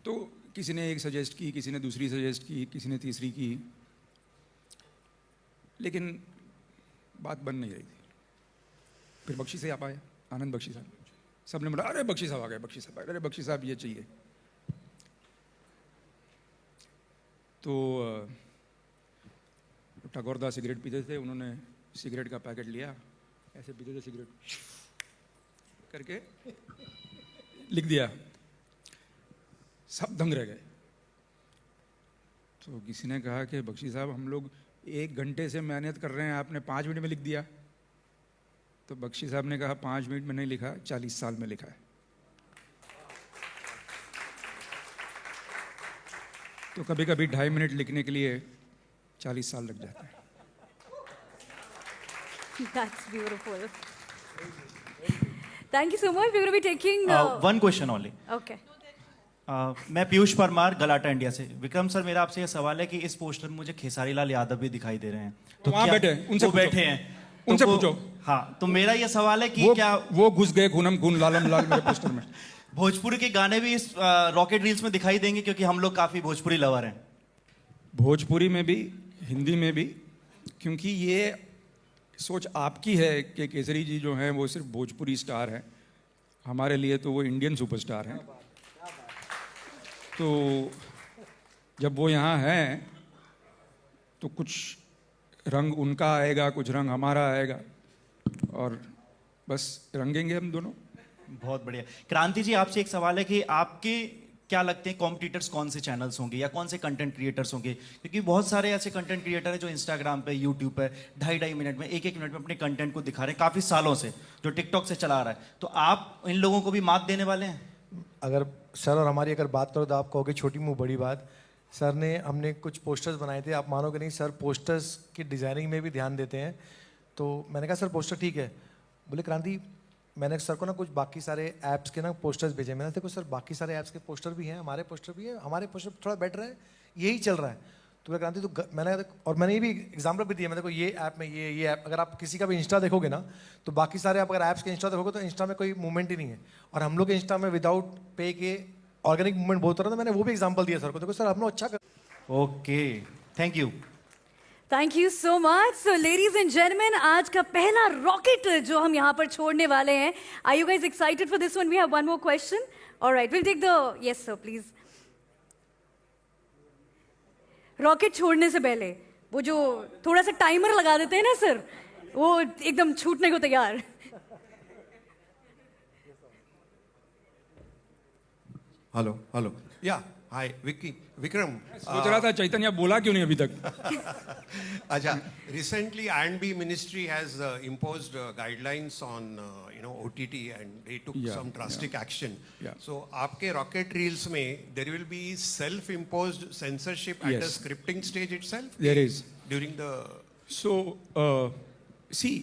तो किसी ने एक सजेस्ट की, किसी ने दूसरी सजेस्ट की, किसी ने तीसरी की, लेकिन बात बन नहीं रही थी. फिर बख्शी से आप आए, आनंद बख्शी साहब. सबने बोला अरे बख्शी साहब आ गए, बख्शी साहब आ गए, अरे बख्शी साहब ये चाहिए. तो टगोरदा सिगरेट पीते थे, उन्होंने सिगरेट का पैकेट लिया, ऐसे पीते थे सिगरेट करके लिख दिया. सब दंग रह गए. तो किसी ने कहा कि बख्शी साहब हम लोग 1 घंटे से मेहनत कर रहे हैं, आपने 5 मिनट में लिख दिया. तो बख्शी साहब ने कहा 5 मिनट में नहीं लिखा, 40 साल में लिखा है. तो कभी कभी 2.5 मिनट लिखने के लिए 40 साल लग जाता है. That's beautiful. Thank you so much. We're going to be taking. One question only. Okay. मैं पीयूष परमार, गलाटा इंडिया से. विक्रम सर, मेरा आपसे यह सवाल है कि इस पोस्टर में मुझे खेसारी लाल यादव भी दिखाई दे रहे हैं. तो वहाँ क्या- बैठे, उनसे वो पूछो. बैठे हैं, उनसे वो- पूछो. हाँ, तो मेरा यह सवाल है कि क्या वो घुस गए खूनम खून लालम लाल मेरे पोस्टर में. भोजपुरी के गाने भी इस रॉकेट रील्स में दिखाई देंगे, क्योंकि हम लोग काफी भोजपुरी लवर हैं. भोजपुरी में भी, हिंदी में भी, क्योंकि ये सोच आपकी है कि केसरी जी जो हैं वो सिर्फ भोजपुरी स्टार हैं. हमारे लिए तो वो इंडियन सुपरस्टार हैं. तो जब वो यहाँ हैं तो कुछ रंग उनका आएगा, कुछ रंग हमारा आएगा, और बस रंगेंगे हम दोनों. बहुत बढ़िया. क्रांति जी, आपसे एक सवाल है कि आपके क्या लगते हैं कॉम्पिटिटर्स कौन से चैनल्स होंगे या कौन से कंटेंट क्रिएटर्स होंगे? क्योंकि बहुत सारे ऐसे कंटेंट क्रिएटर हैं जो इंस्टाग्राम पे, यूट्यूब पे 2.5 मिनट में, 1 मिनट में अपने कंटेंट को दिखा रहे हैं काफ़ी सालों से, जो टिकटॉक से चला रहा है. तो आप इन लोगों को भी मात देने वाले हैं? अगर सर और हमारी अगर बात करो तो आप कहोगे छोटी मुंह बड़ी बात. सर ने हमने कुछ पोस्टर्स बनाए थे, आप मानोगे नहीं, सर पोस्टर्स की डिज़ाइनिंग में भी ध्यान देते हैं. तो मैंने कहा सर पोस्टर ठीक है. बोले क्रांति, मैंने सर को ना कुछ बाकी सारे ऐप्स के ना पोस्टर्स भेजे. मैंने देखो सर बाकी सारे ऐप्स के पोस्टर भी हैं, हमारे पोस्टर भी है, हमारे पोस्टर थोड़ा बेटर है, यही चल रहा है. तो क्रांति तो मैंने ये भी एग्जाम्पल भी दिया. मैंने देखो ये ऐप में ये ऐप, अगर आप किसी का भी इंस्टा देखोगे ना तो बाकी सारे आप अगर ऐप्स के इंस्टा देखोगे तो इंस्टा में कोई मूवमेंट ही नहीं है, और हम लोग के इंस्टा में विदाउट पे के ऑर्गेनिक मूवमेंट बहुत हो रहा था. मैंने वो भी एग्जाम्पल दिया सर को. देखो सर हम लोग अच्छा कर. Okay, thank you. Thank you so much. So ladies and gentleman, आज का पहला रॉकेट जो हम यहाँ पर छोड़ने वाले हैं. Are you guys excited for this one? We have one more question. Alright, will take the. Yes sir, please. Rocket छोड़ने से पहले वो जो थोड़ा सा टाइमर लगा देते हैं ना सर, वो एकदम छूटने को तैयार. Hello hello. या हाय विक्रम. सोच रहा था चैतन्य बोला क्यों नहीं अभी तक. अच्छा, recently R&B ministry has imposed guidelines on OTT and they took some drastic action. So आपके rocket reels में there will be self-imposed censorship at the scripting stage itself. There is during the. So see,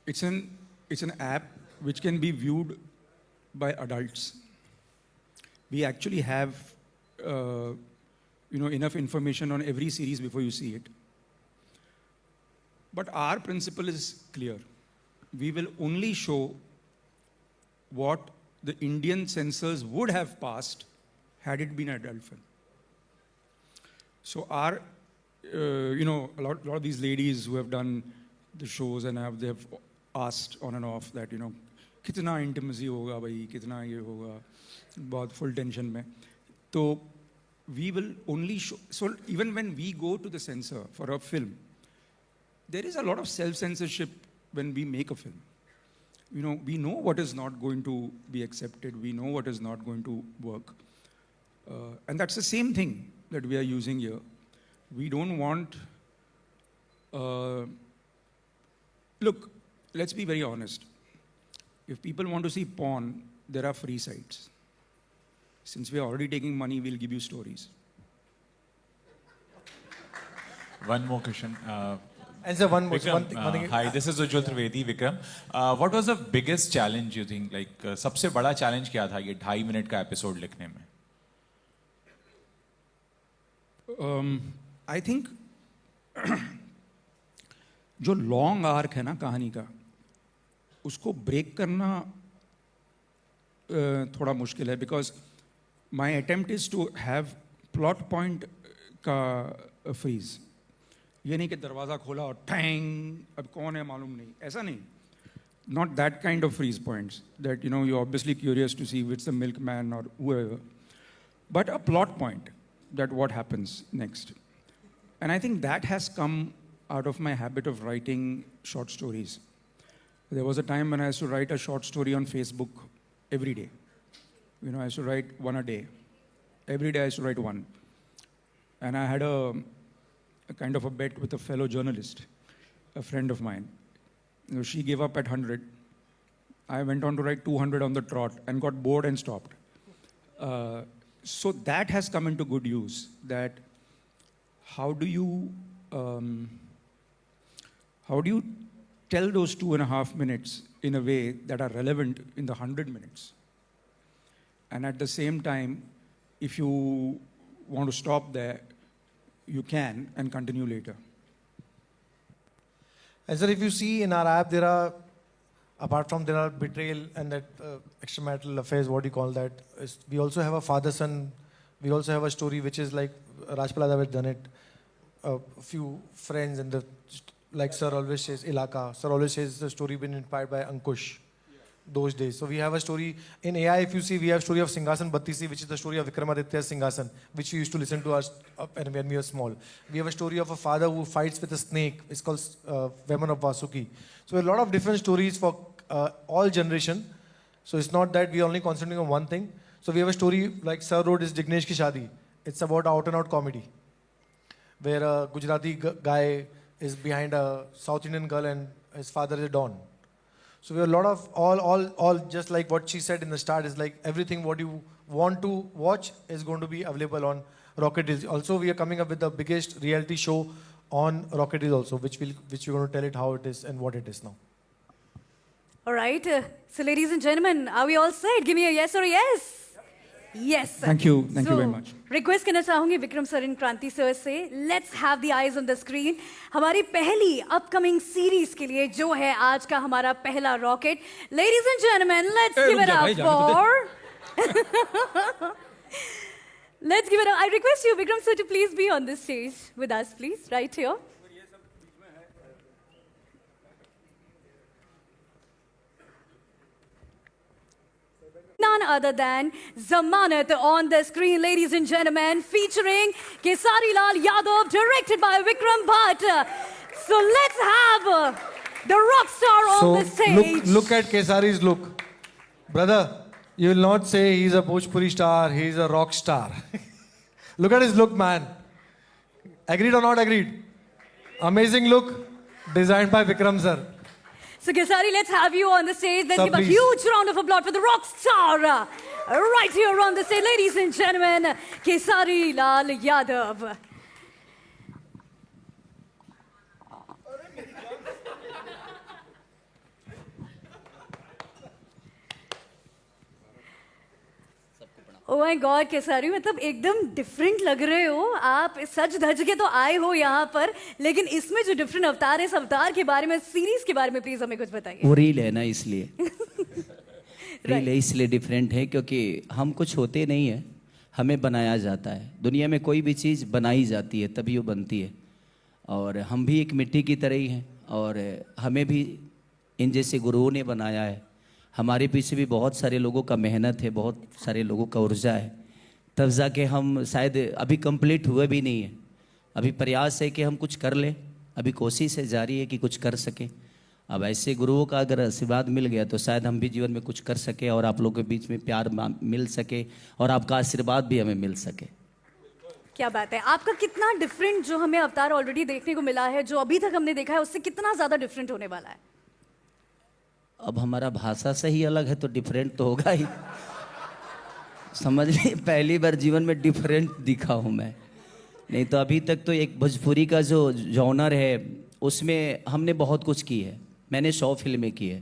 it's an app which can be viewed by adults. We actually have enough information on every series before you see it. But our principle is clear. We will only show what the Indian censors would have passed had it been an adult film. So our, a lot of these ladies who have done the shows and they have asked on and off that, कितना intimacy होगा भाई, कितना ये होगा, बहुत full tension में. तो we will only show, so even when we go to the censor for a film, there is a lot of self-censorship when we make a film. We know what is not going to be accepted, we know what is not going to work. And that's the same thing that we are using here. We don't want, look, let's be very honest. If people want to see porn, there are free sites. Since we are already taking money, we'll give you stories. One more question. Answer one more. Vikram, one thing. Hi, this is Ujjwal Trivedi. Vikram, what was the biggest challenge you think? Like, सबसे बड़ा challenge क्या था ये 2.5 minute का episode लिखने में? I think जो long arc है ना कहानी का, उसको ब्रेक करना थोड़ा मुश्किल है, because my attempt is to have plot point का फ्रीज. ये नहीं कि दरवाज़ा खोला और टैंग अब कौन है मालूम नहीं, ऐसा नहीं. Not that kind of freeze points that you're obviously curious to see which the milkman or whoever, but a plot point that what happens next. And I think that has come out of my habit of writing short stories. There was a time when I used to write a short story on Facebook every day. I used to write one a day. Every day I used to write one. And I had a kind of a bet with a fellow journalist, a friend of mine. She gave up at 100. I went on to write 200 on the trot and got bored and stopped. So that has come into good use, that how do you tell those 2.5 minutes in a way that are relevant in the 100 minutes? And at the same time, if you want to stop there, you can and continue later. And sir, if you see in our app, there are, apart from there are betrayal and that extramarital affairs, what do you call that? We also have a father-son. We also have a story which is like Rajpal has done it. A few friends and like Sir always says, Ilaka. Sir always says the story been inspired by Ankush. Those days. So we have a story in AI. If you see, we have story of Singhasan Battisi, which is the story of Vikramaditya's Singhasan, which we used to listen to us when we were small. We have a story of a father who fights with a snake. It's called Veman of Vasuki. So a lot of different stories for all generation. So it's not that we are only concentrating on one thing. So we have a story like Sir wrote is Jignesh Ki Shadi. It's about out and out comedy, where a Gujarati guy is behind a South Indian girl and his father is a don. So we have a lot of all just like what she said in the start is like everything what you want to watch is going to be available on Rocket Reels. Also, we are coming up with the biggest reality show on Rocket Reels also, which we're going to tell it how it is and what it is now. All right. So ladies and gentlemen, are we all set? Give me a yes or a yes. Yes. Thank you. Thank you very much. Request करना चाहूंगी Vikram sir इन क्रांति sir से, let's have the eyes on the screen. हमारी पहली upcoming series के लिए जो है आज का हमारा पहला rocket. Ladies and gentlemen, let's give it up for. Let's give it up. I request you, Vikram sir, to please be on this stage with us, please, right here. None other than Zamanat on the screen, ladies and gentlemen, featuring Kesari Lal Yadav, directed by Vikram Bhatt. So let's have the rock star on the stage. Look at Kesari's look. Brother, you will not say he's a Bhojpuri star, he's a rock star. Look at his look, man. Agreed or not agreed? Amazing look, designed by Vikram sir. So Kesari, let's have you on the stage. Let's give a huge round of applause for the rock star right here on the stage. Ladies and gentlemen, Kesari Lal Yadav. Oh my God, Khesari मतलब एकदम different लग रहे हो आप. सच धज के तो आए हो यहाँ पर, लेकिन इसमें जो डिफरेंट अवतार है, इस अवतार के बारे में, सीरीज के बारे में प्लीज हमें कुछ बताइए. वो रील है ना इसलिए. रील इसलिए डिफरेंट है क्योंकि हम कुछ होते नहीं हैं, हमें बनाया जाता है। दुनिया में कोई भी चीज़ बनाई जाती है तभी वो बनती है, और हम भी एक मिट्टी की तरह ही हैं, और हमें भी इन जैसे गुरुओं ने बनाया है। हमारे पीछे भी बहुत सारे लोगों का मेहनत है, बहुत सारे लोगों का ऊर्जा है, तब जाके हम शायद अभी कंप्लीट हुए भी नहीं है। अभी प्रयास है कि हम कुछ कर लें, अभी कोशिश है जारी है कि कुछ कर सकें। अब ऐसे गुरुओं का अगर आशीर्वाद मिल गया तो शायद हम भी जीवन में कुछ कर सके, और आप लोगों के बीच में प्यार मिल सके, और आपका आशीर्वाद भी हमें मिल सके। क्या बात है। आपका कितना डिफरेंट जो हमें अवतार ऑलरेडी देखने को मिला है, जो अभी तक हमने देखा है, उससे कितना ज़्यादा डिफरेंट होने वाला है? अब हमारा भाषा से ही अलग है तो डिफरेंट तो होगा ही। समझ ली, पहली बार जीवन में डिफरेंट दिखा हूँ मैं, नहीं तो अभी तक तो एक भोजपुरी का जो जॉनर है उसमें हमने बहुत कुछ की है। मैंने 100 फिल्में की है,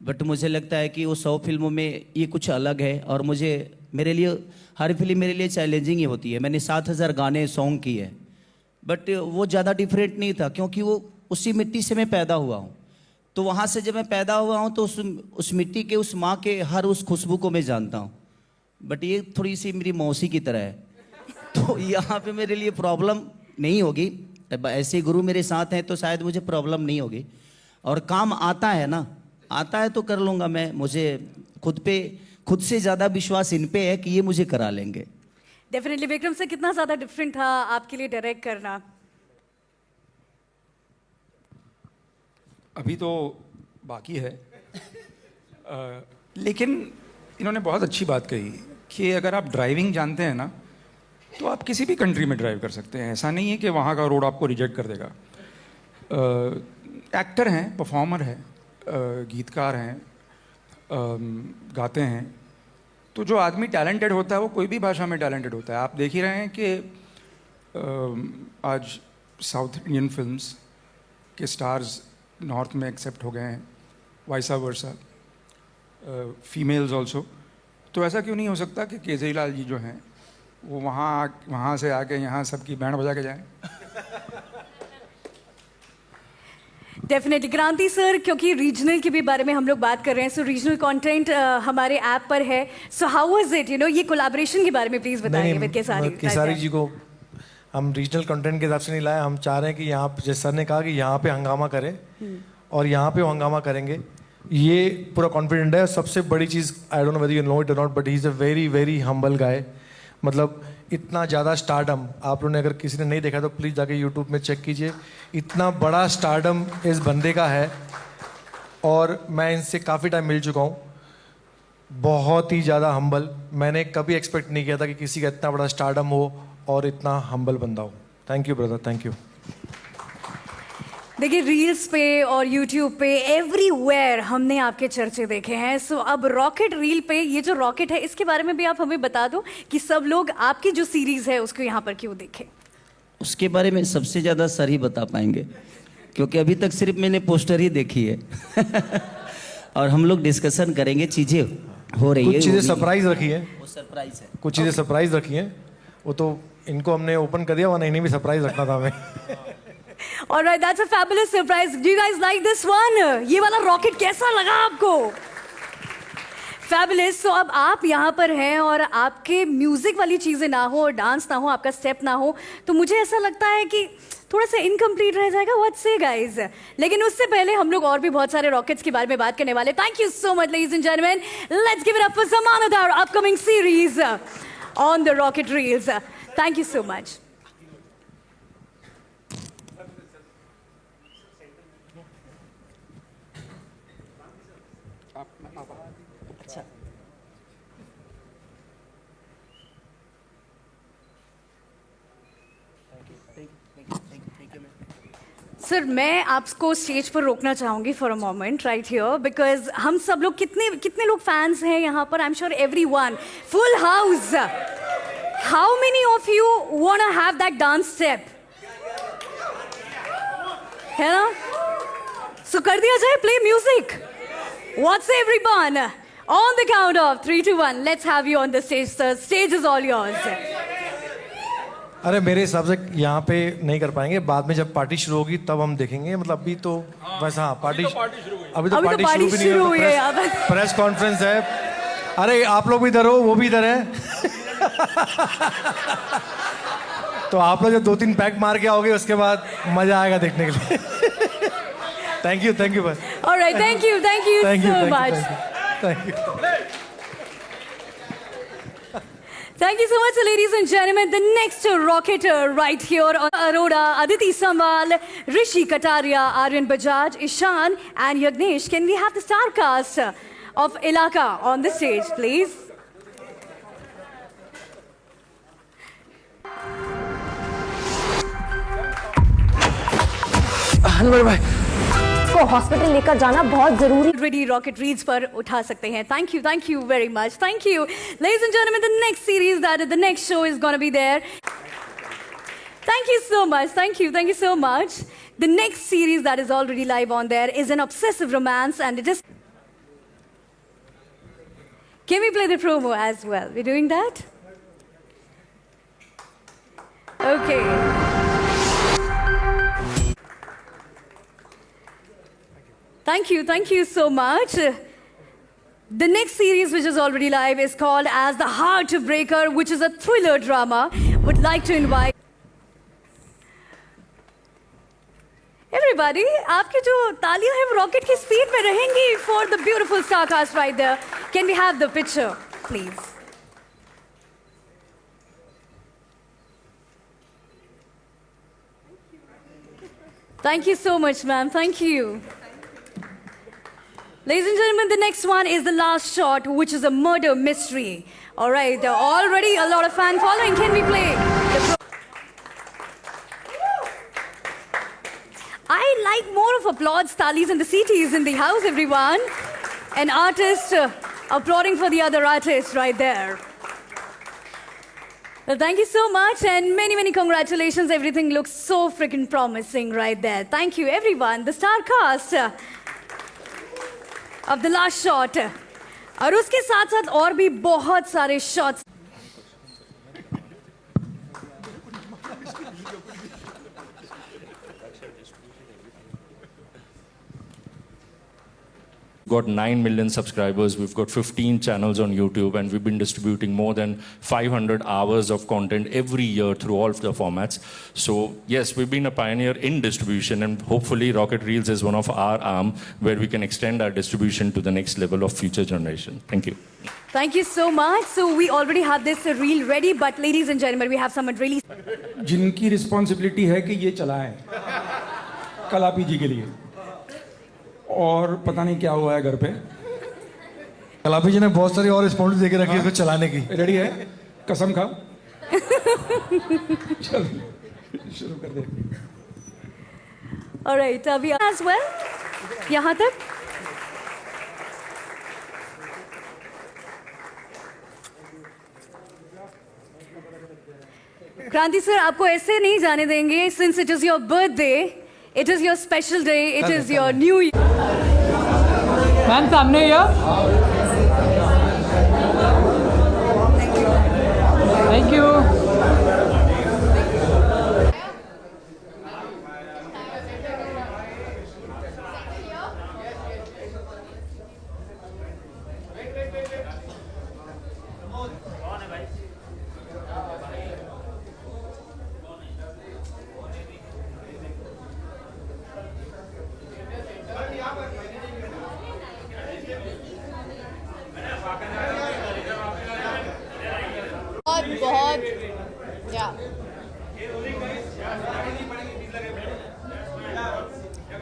बट मुझे लगता है कि वो 100 फिल्मों में ये कुछ अलग है, और मेरे लिए हर फिल्म मेरे लिए चैलेंजिंग ही होती है। मैंने 7000 गाने सॉन्ग किए, बट वो ज़्यादा डिफरेंट नहीं था क्योंकि वो उसी मिट्टी से मैं पैदा हुआ हूँ। तो वहाँ से जब मैं पैदा हुआ हूँ तो उस मिट्टी के, उस माँ के हर उस खुशबू को मैं जानता हूँ। बट ये थोड़ी सी मेरी मौसी की तरह है, तो यहाँ पे मेरे लिए प्रॉब्लम नहीं होगी। ऐसे गुरु मेरे साथ हैं तो शायद मुझे प्रॉब्लम नहीं होगी, और काम आता है ना, आता है तो कर लूँगा मैं। मुझे खुद से ज़्यादा विश्वास इन पे है कि ये मुझे करा लेंगे। डेफिनेटली। विक्रम से कितना ज़्यादा डिफरेंट था आपके लिए डायरेक्ट करना? अभी तो बाकी है, लेकिन इन्होंने बहुत अच्छी बात कही कि अगर आप ड्राइविंग जानते हैं ना तो आप किसी भी कंट्री में ड्राइव कर सकते हैं। ऐसा नहीं है कि वहाँ का रोड आपको रिजेक्ट कर देगा। एक्टर हैं, परफॉर्मर हैं, गीतकार हैं, गाते हैं, तो जो आदमी टैलेंटेड होता है वो कोई भी भाषा में टैलेंटेड होता है। आप देख ही रहे हैं कि आज साउथ इंडियन फिल्म्स के स्टार्स नॉर्थ में एक्सेप्ट हो गए हैं, वाइसा वर्सा, फीमेल्स ऑल्सो। तो ऐसा क्यों नहीं हो सकता कि केजरीलाल जी जो हैं वो वहाँ से आके यहाँ सबकी बैंड बजा के जाएं? डेफिनेटली। क्रांति सर, क्योंकि रीजनल के भी बारे में हम लोग बात कर रहे हैं, सो रीजनल कंटेंट हमारे ऐप पर है, सो हाउ वाज इट, ये कोलैबोरेशन के बारे में प्लीज बताइए विद केसारी जी को हम रीजनल कंटेंट के हिसाब से नहीं लाए। हम चाह रहे हैं कि यहाँ जैसे सर ने कहा कि यहाँ पे हंगामा करें, और यहाँ पे हंगामा करेंगे, ये पूरा कॉन्फिडेंट है। सबसे बड़ी चीज़, I don't know whether you know it और not, but he is a very very humble guy. मतलब इतना ज़्यादा स्टारडम, आप लोगों ने अगर किसी ने नहीं देखा तो प्लीज़ जाके यूट्यूब में चेक कीजिए। इतना बड़ा स्टारडम इस बंदे का है, और मैं इनसे काफ़ी टाइम मिल चुका हूँ। बहुत ही ज़्यादा हम्बल, मैंने कभी एक्सपेक्ट नहीं किया था कि किसी का इतना बड़ा स्टारडम हो और इतना हम्बल बंदा हो। Thank you brother, thank you. देखिए, रील्स पे और यूट्यूब पे एवरीवेयर हमने आपके चर्चे देखे हैं। सो अब रॉकेट रील पे, ये जो रॉकेट है इसके बारे में भी आप हमें बता दो कि सब लोग आपकी जो सीरीज है उसको यहाँ पर क्यों देखें। उसके बारे में सबसे ज़्यादा सर ही बता पाएंगे, क्योंकि अभी तक सिर्फ मैंने पोस्टर ही देखी है। और हम लोग डिस्कशन करेंगे, चीज़ें हो रही है, कुछ चीज़ें सरप्राइज रखी है, वो सरप्राइज है, कुछ चीज़ें सरप्राइज रखी हैं, वो तो इनको हमने ओपन कर दिया, वरना इन्हें भी सरप्राइज रखना था हमें। Alright, that's a fabulous surprise. Do you guys like this one? ये वाला रॉकेट कैसा लगा आपको? Fabulous. So अब आप यहाँ पर हैं और आपके म्यूजिक वाली चीजें ना हो और डांस ना हो, आपका स्टेप ना हो, तो मुझे ऐसा लगता है कि थोड़ा सा इनकम्प्लीट रह जाएगा। What say guys? लेकिन उससे पहले हम लोग और भी बहुत सारे रॉकेट्स के बारे में बात करने वाले। Thank you so much, ladies and gentlemen. Let's give it up for Samanat, our upcoming series on the rocket reels. Thank you so much. Sir, मैं आपको स्टेज पर रोकना चाहूँगी for a moment right here, because हम सब लोग कितने लोग फैंस हैं यहाँ पर? I am sure everyone, full house. How many of you want to have that dance step? है ना? सो कर दिया जाए play music. What's everyone, on the count of 3, 2, 1, let's have you on the stage sir. Stage is all yours. अरे मेरे हिसाब से यहाँ पे नहीं कर पाएंगे, बाद में जब पार्टी शुरू होगी तब हम देखेंगे, मतलब अभी तो वैसा हाँ पार्टी अभी तो पार्टी शुरू भी नहीं हुई है, प्रेस कॉन्फ्रेंस है। अरे आप लोग भी इधर हो, वो भी इधर है। तो आप लोग जब 2-3 पैक मार के आओगे उसके बाद मजा आएगा देखने के लिए। थैंक यू बस। Alright, thank you so much. Thank you. Thank you so much, ladies and gentlemen. The next rocketer right here on Arora, Aditi Sambal, Rishi Kataria, Aryan Bajaj, Ishan, and Yagnesh. Can we have the star cast of Ilaka on the stage, please? Anwar भाई को hospital लेकर जाना बहुत जरूरी। Ready rocket reads पर उठा सकते हैं। Thank you very much. Thank you, ladies and gentlemen. The next series, the next show is gonna be there. Thank you so much. Thank you so much. The next series that is already live on there is an obsessive romance, and it is. Can we play the promo as well? We're doing that. Okay. Thank you so much. The next series, which is already live, is called as The Heartbreaker, which is a thriller drama. Would like to invite everybody. आपकी जो तालियां हैं वो rocket की speed में रहेंगी for the beautiful star cast right there. Can we have the picture, please? Thank you so much, ma'am. Thank you. Ladies and gentlemen, the next one is The Last Shot, which is a murder mystery. All right, there are already a lot of fan following. Can we play? I like more of applause, talis, and the CTs in the house, everyone. An artist applauding for the other artist right there. Well, thank you so much, and many congratulations. Everything looks so freaking promising right there. Thank you, everyone. The star cast of The Last Shot, और उसके साथ साथ और भी बहुत सारे shots. Got 9 million subscribers, we've got 15 channels on YouTube, and we've been distributing more than 500 hours of content every year through all of the formats. So yes, we've been a pioneer in distribution, and hopefully Rocket Reels is one of our arm where we can extend our distribution to the next level of future generation. Thank you. Thank you so much. So we already have this reel ready, but ladies and gentlemen, we have someone really. जिनकी responsibility है कि ये चलाएं कलापी जी के लिए, और पता नहीं क्या हुआ है घर पे। कलापी जी ने बहुत सारी और रिस्पॉन्स देके रखी है इसको चलाने की। रेडी है? कसम खा। चल शुरू कर दे। Alright, we as well. यहाँ तक। क्रांति सर, आपको ऐसे नहीं जाने देंगे, since it is your birthday. It is your special day. It is your new year. Ma'am सामने या? Thank you.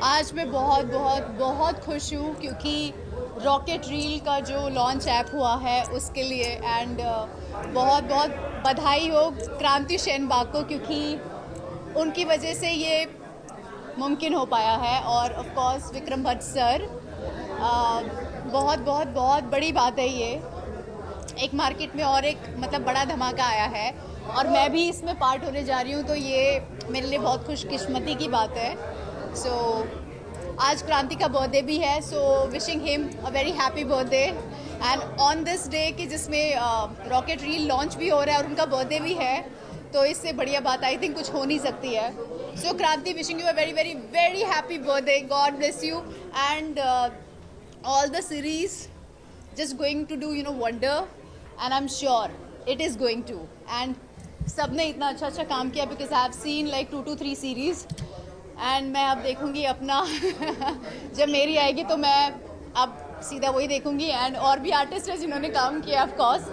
आज मैं बहुत खुश हूँ क्योंकि रॉकेट रील का जो लॉन्च ऐप हुआ है उसके लिए, एंड बहुत बधाई हो क्रांति शेनबाग को, क्योंकि उनकी वजह से ये मुमकिन हो पाया है। और of course Vikram Bhatt sir, बहुत बड़ी बात है ये। एक मार्केट में और एक मतलब बड़ा धमाका आया है और मैं भी इसमें पार्ट होने जा रही हूँ, तो ये मेरे लिए बहुत खुशकिस्मती की बात है। सो आज क्रांति का बर्थडे भी है, so wishing him a very happy birthday and on this day कि जिसमें रॉकेट रील लॉन्च भी हो रहा है और उनका बर्थडे भी है, तो इससे बढ़िया बात आई थिंक कुछ हो नहीं सकती है. सो क्रांति, wishing you a very very very happy birthday. God bless you and all the series just going to do wonder, and I'm sure it is going to. And सबने इतना अच्छा काम किया because I have seen like 2 to 3 series and मैं अब देखूंगी अपना जब मेरी आएगी तो मैं अब सीधा वही देखूंगी. एंड और भी आर्टिस्ट हैं जिन्होंने काम किया ऑफ कोर्स,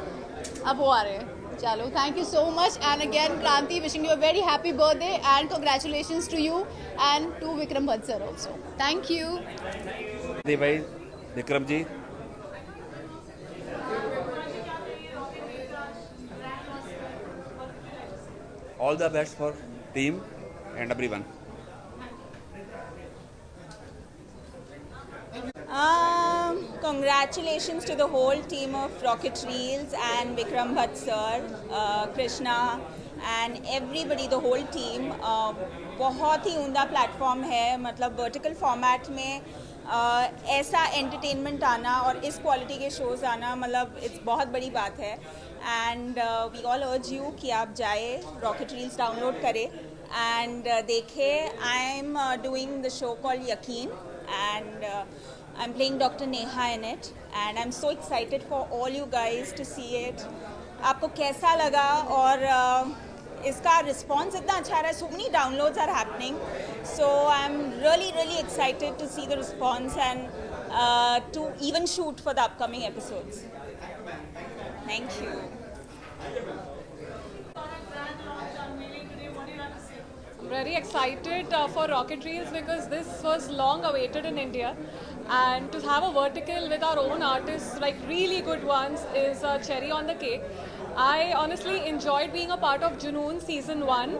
अब वो आ रहे हैं. चलो, thank you so much and again Kranti, wishing you a very happy birthday and congratulations to you and to Vikram Bhatt sir also. Thank you. भाई विक्रम जी, all the best for team and everyone. Congratulations to the whole team of Rocket Reels and Vikram Bhatt sir, Krishna and everybody, the whole team. बहुत ही उमदा platform है. मतलब vertical format में ऐसा entertainment आना और इस quality के शोज़ आना, मतलब इट्स बहुत बड़ी बात है. And we all urge you कि आप जाए, रॉकेट रील्स डाउनलोड करें एंड देखें. I am doing the show called Yakeen and I am playing doctor Neha in it and I am so excited for all you guys to see it. आपको कैसा लगा? और इसका रिस्पॉन्स इतना अच्छा रहा है. So many downloads are happening. So I am really excited to see the response and to even shoot for the upcoming episodes. Thank you. I'm very excited for Rocket Reels because this was long awaited in India, and to have a vertical with our own artists, like really good ones, is a cherry on the cake. I honestly enjoyed being a part of Junoon season 1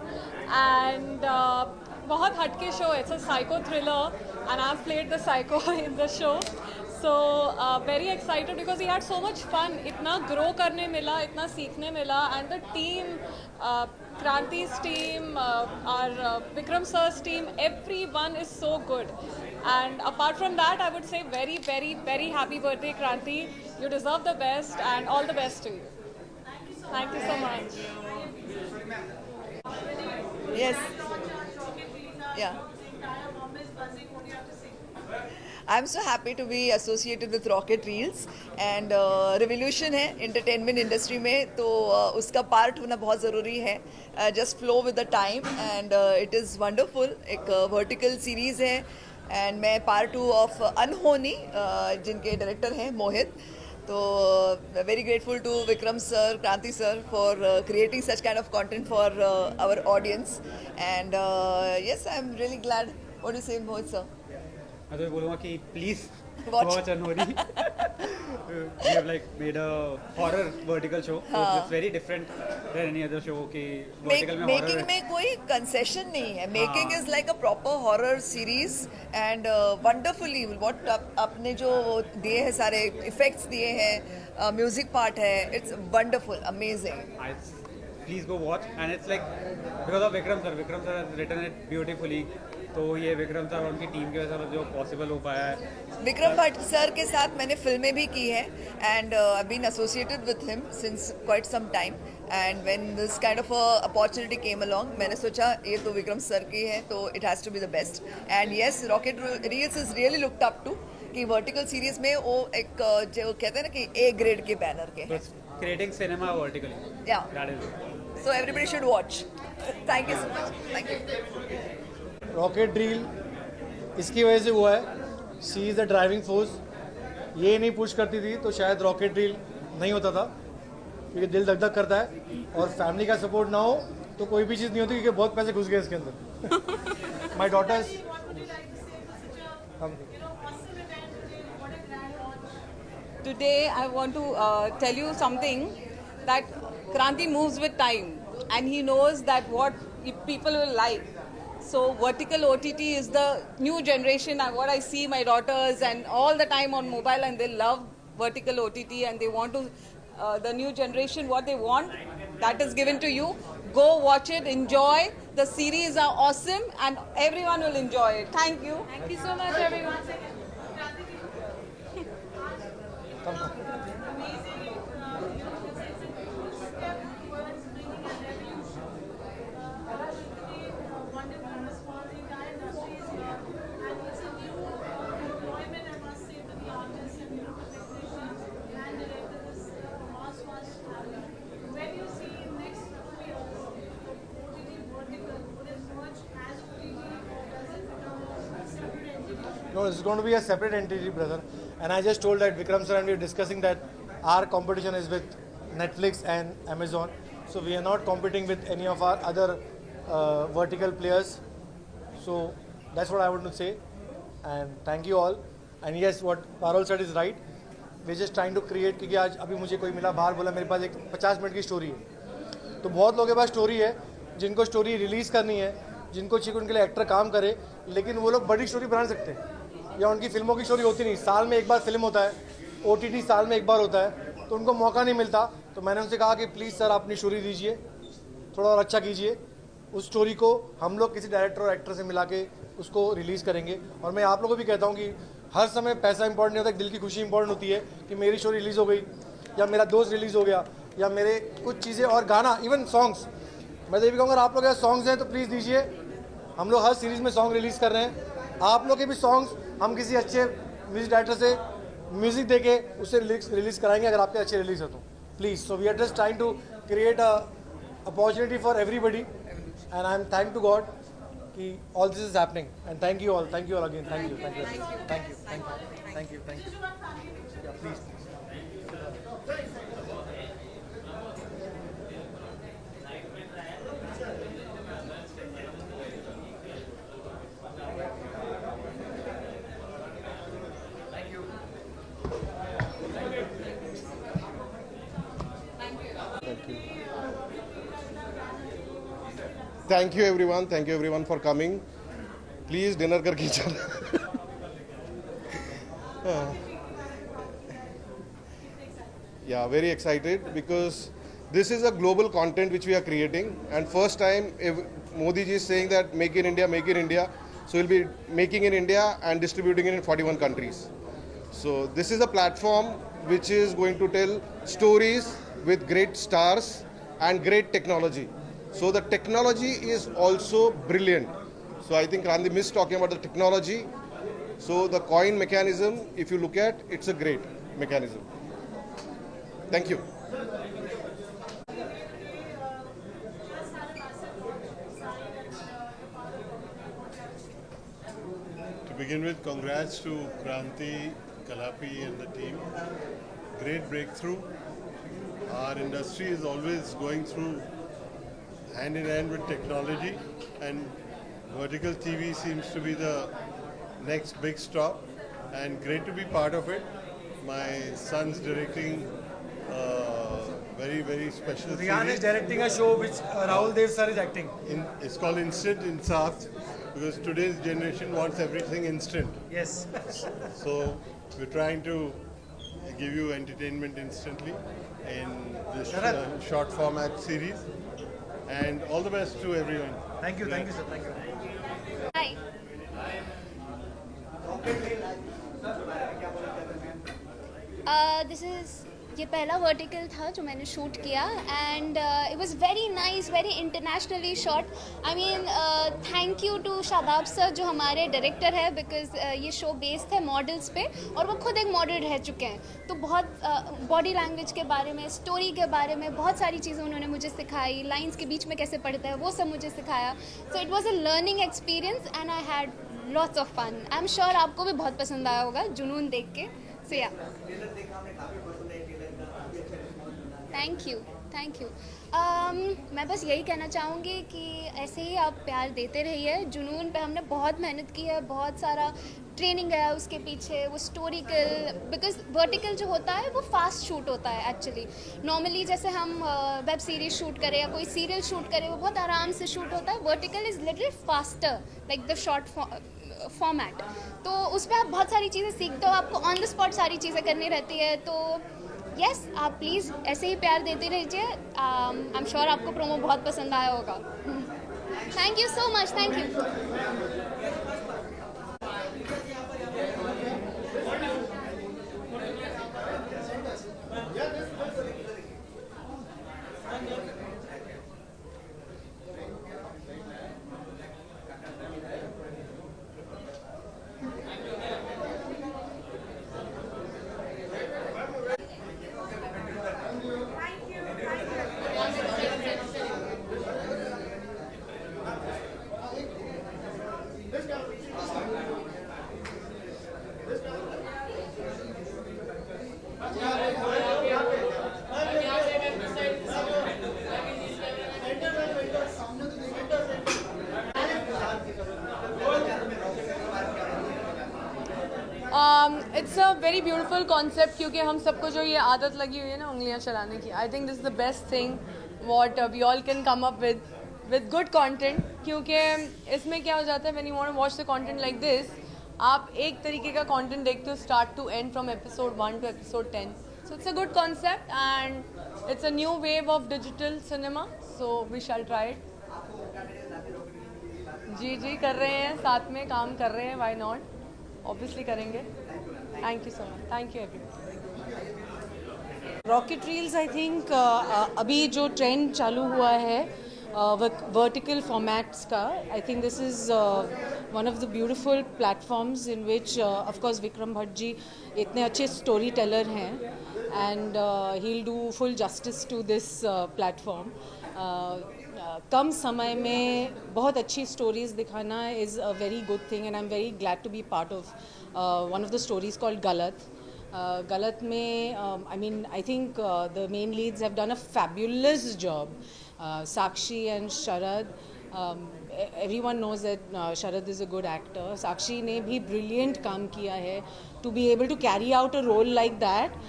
and बहुत हटके show. It's a psycho thriller and I've played the psycho in the show. So very excited because we had so much fun. इतना grow करने मिला, इतना सीखने मिला, and the team, Kranti's team, our Vikram sir's team, everyone is so good. And apart from that, I would say very happy birthday, Kranti. You deserve the best and all the best to you. Thank you so much. Yes. Yeah. I'm so happy to be associated with Rocket Reels and revolution है entertainment industry में, तो उसका part होना बहुत ज़रूरी है. Just flow with the time and it is wonderful. एक vertical series है and मैं part 2 of अनहोनी जिनके director हैं मोहित. तो very grateful to Vikram sir, Kranti sir for creating such kind of content for our audience and yes, I'm really glad. What do you say, Mohit sir? मैं तो बोलूँगा कि please watch अनहोनी. We have like made a horror vertical show. So it's very different than any other show कि vertical में horror Making में कोई concession नहीं है. Making is like a proper horror series and wonderfully what आपने जो दिए हैं सारे effects दिए हैं, music part है, it's wonderful, amazing. Please go watch and it's like because of Vikram sir. Vikram sir has written it beautifully. तो ये विक्रम सर और उनकी टीम की वजह से जो पॉसिबल हो पाया है. विक्रम भट्ट सर के साथ मैंने फिल्में भी की हैं and I been associated with him since quite some time and when this kind of opportunity came along, मैंने सोचा ये तो विक्रम सर की है तो it has to be the best. And yes, Rocket Reels is really looked up to कि vertical series में वो एक जो कहते हैं ना कि ए ग्रेड के बैनर के हैं. Creating cinema vertically. Yeah so everybody should watch. Thank you so much. Thank you. Rocket drill इसकी वजह से हुआ है. She is the driving force. ये नहीं पुश करती थी तो शायद रॉकेट ड्रिल नहीं होता था, क्योंकि दिल धक धक करता है और फैमिली का सपोर्ट ना हो तो कोई भी चीज़ नहीं होती, क्योंकि बहुत पैसे घुस गए इसके अंदर. माई daughters. Today I want to tell you something, that Kranti moves with time and he knows that what people will like. So vertical OTT is the new generation, and what I see my daughters and all the time on mobile, and they love vertical OTT and they want to the new generation what they want, that is given to you. Go watch it, enjoy. The series are awesome and everyone will enjoy it. Thank you. Thank you so much everyone. No, it's going to be a separate entity, brother. And I just told that Vikram sir and we are discussing that our competition is with Netflix and Amazon. So we are not competing with any of our other vertical players. So that's what I want to say. And thank you all. And yes, what Parul said is right. We're just trying to create, क्योंकि आज अभी मुझे कोई मिला बाहर बोला मेरे पास एक 50 मिनट की स्टोरी है, तो बहुत लोगों के पास स्टोरी है जिनको स्टोरी रिलीज़ करनी है, जिनको चाहिए उनके लिए एक्टर काम करे, लेकिन वो लोग बड़ी स्टोरी बना सकते हैं या उनकी फिल्मों की स्टोरी होती नहीं, साल में एक बार फिल्म होता है, OTT साल में एक बार होता है, तो उनको मौका नहीं मिलता. तो मैंने उनसे कहा कि प्लीज़ सर आप अपनी स्टोरी दीजिए, थोड़ा और अच्छा कीजिए, उस स्टोरी को हम लोग किसी डायरेक्टर और एक्टर से मिला के उसको रिलीज़ करेंगे. और मैं आप लोगों को भी कहता हूँ कि हर समय पैसा इंपॉर्टेंट नहीं होता, दिल की खुशी इंपॉर्टेंट होती है कि मेरी शो रिलीज़ हो गई या मेरा दोस्त रिलीज़ हो गया या मेरे कुछ चीज़ें और गाना, इवन सॉन्ग्स. मैं तो ये भी कहूँगा आप लोग के सॉन्ग्स हैं तो प्लीज़ दीजिए. हम लोग हर सीरीज़ में सॉन्ग रिलीज़ कर रहे हैं, आप लोग के भी सॉन्ग्स हम किसी अच्छे म्यूजिक डायरेक्टर से म्यूज़िक दे के उससे रिलीज़ कराएंगे अगर आपके अच्छे रिलीज़ हो तो please. So we are just trying to create a opportunity for everybody and I am thank to God कि all this is happening and thank you all again, thank you. Yeah, please. Thank you everyone for coming. Please dinner करके चलो. Yeah, very excited because this is a global content which we are creating, and first time Modi ji is saying that make in India. So we'll be making in India and distributing it in 41 countries. So this is a platform which is going to tell stories with great stars and great technology. So the technology is also brilliant. So I think Kranti missed talking about the technology. So the coin mechanism, if you look at, it's a great mechanism. Thank you. To begin with, congrats to Kranti, Kalapi and the team. Great breakthrough. Our industry is always going through hand in hand with technology, and vertical TV seems to be the next big stop, and great to be part of it. My son's directing very, very special Riyan series. is directing a show which Rahul Dev sir is acting. It's called Instant Insaf, because today's generation wants everything instant. Yes. So we're trying to give you entertainment instantly in this short format series. And all the best to everyone. Thank you sir, thank you. Hi. ये पहला vertical था जो मैंने shoot किया, and it was very nice, very internationally shot. I mean thank you to Shadab sir जो हमारे director है, because ये शो बेस्ड है मॉडल्स पे और वो खुद एक मॉडल रह चुके हैं. तो बहुत बॉडी लैंग्वेज के बारे में, स्टोरी के बारे में बहुत सारी चीज़ें उन्होंने मुझे सिखाई. लाइन्स के बीच में कैसे पढ़ता है वो सब मुझे सिखाया. So it was a learning experience and I had lots of fun. I am sure आपको भी बहुत पसंद आया होगा जुनून देख के. सो या थैंक यू. मैं बस यही कहना चाहूँगी कि ऐसे ही आप प्यार देते रहिए. जुनून पे हमने बहुत मेहनत की है, बहुत सारा ट्रेनिंग है उसके पीछे. वो स्टोरिकल, बिकॉज वर्टिकल जो होता है वो फास्ट शूट होता है एक्चुअली. नॉर्मली जैसे हम वेब सीरीज शूट करें या कोई सीरियल शूट करें वो बहुत आराम से शूट होता है. Vertical is little faster, like the short format. तो उस पर आप बहुत सारी चीज़ें सीखते हो, आपको ऑन द स्पॉट सारी चीज़ें करनी रहती है. तो यस, आप प्लीज़ ऐसे ही प्यार देते रहिए. आई एम श्योर आपको प्रोमो बहुत पसंद आया होगा. Thank you so much. Thank you. It's a very beautiful concept क्योंकि हम सबको जो ये आदत लगी हुई है ना उंगलियां चलाने की, I think this is the best thing what we all can come up with good content. क्योंकि इसमें क्या हो जाता है when you want to watch the content like this, आप एक तरीके का content देखते हो start to end from episode 1 to episode 10. So it's a good concept and it's a new wave of digital cinema. So we shall try it. जी कर रहे हैं, साथ में काम कर रहे हैं, why not? Obviously करेंगे. Thank you so much. Thank you everyone. Rocket reels I think अभी जो ट्रेंड चालू हुआ है वर्टिकल फॉर्मेट्स का, I think this is one of the beautiful platforms in which of course Vikram Bhatt ji इतने अच्छे स्टोरी टेलर हैं and he will do full justice to this platform. कम समय में बहुत अच्छी स्टोरीज दिखाना is a very good thing and I am very glad to be part of one of the stories called गलत. गलत में I think the main leads have done a fabulous job. Sakshi and Sharad, everyone knows that Sharad is a good actor. Sakshi ने भी brilliant काम किया है to be able to carry out a role like that.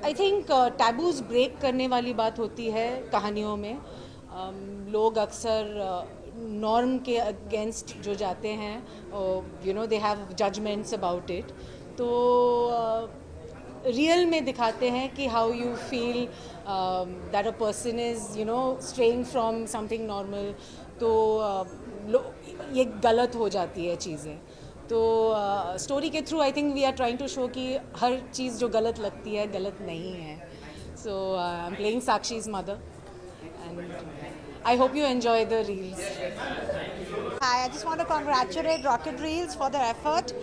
I think taboos break करने वाली बात होती है कहानियों में. लोग अक्सर नॉर्म के अगेंस्ट जो जाते हैं, they have judgments about it. तो रियल में दिखाते हैं कि how you feel that a person is straying from something normal. तो ये गलत हो जाती है चीज़ें. तो स्टोरी के through I think we are trying to show कि हर चीज़ जो गलत लगती है गलत नहीं है. So I am playing Sakshi's mother and I hope you enjoy the reels. Hi, I just want to congratulate Rocket Reels for their effort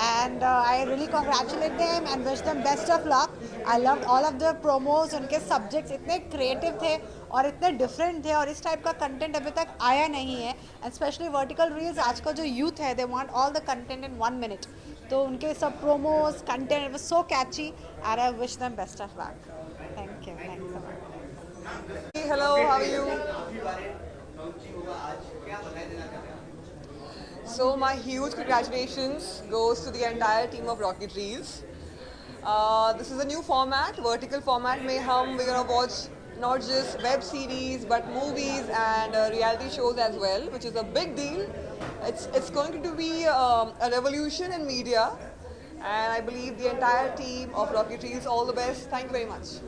and I really congratulate them and wish them best of luck. I loved all of the promos. उनके subjects इतने creative थे और इतने different थे और इस type का content अभी तक आया नहीं है. And especially vertical reels, आज का जो youth है, they want all the content in 1 minute. तो उनके सब promos, content, it was so catchy and I wish them best of luck. Thank you. Thanks so much. Hello, how are you? So my huge congratulations goes to the entire team of Rocket Reels. This is a new format, vertical format. We're gonna watch not just web series but movies and reality shows as well, which is a big deal. It's going to be a revolution in media, and I believe the entire team of Rocket Reels all the best. Thank you very much.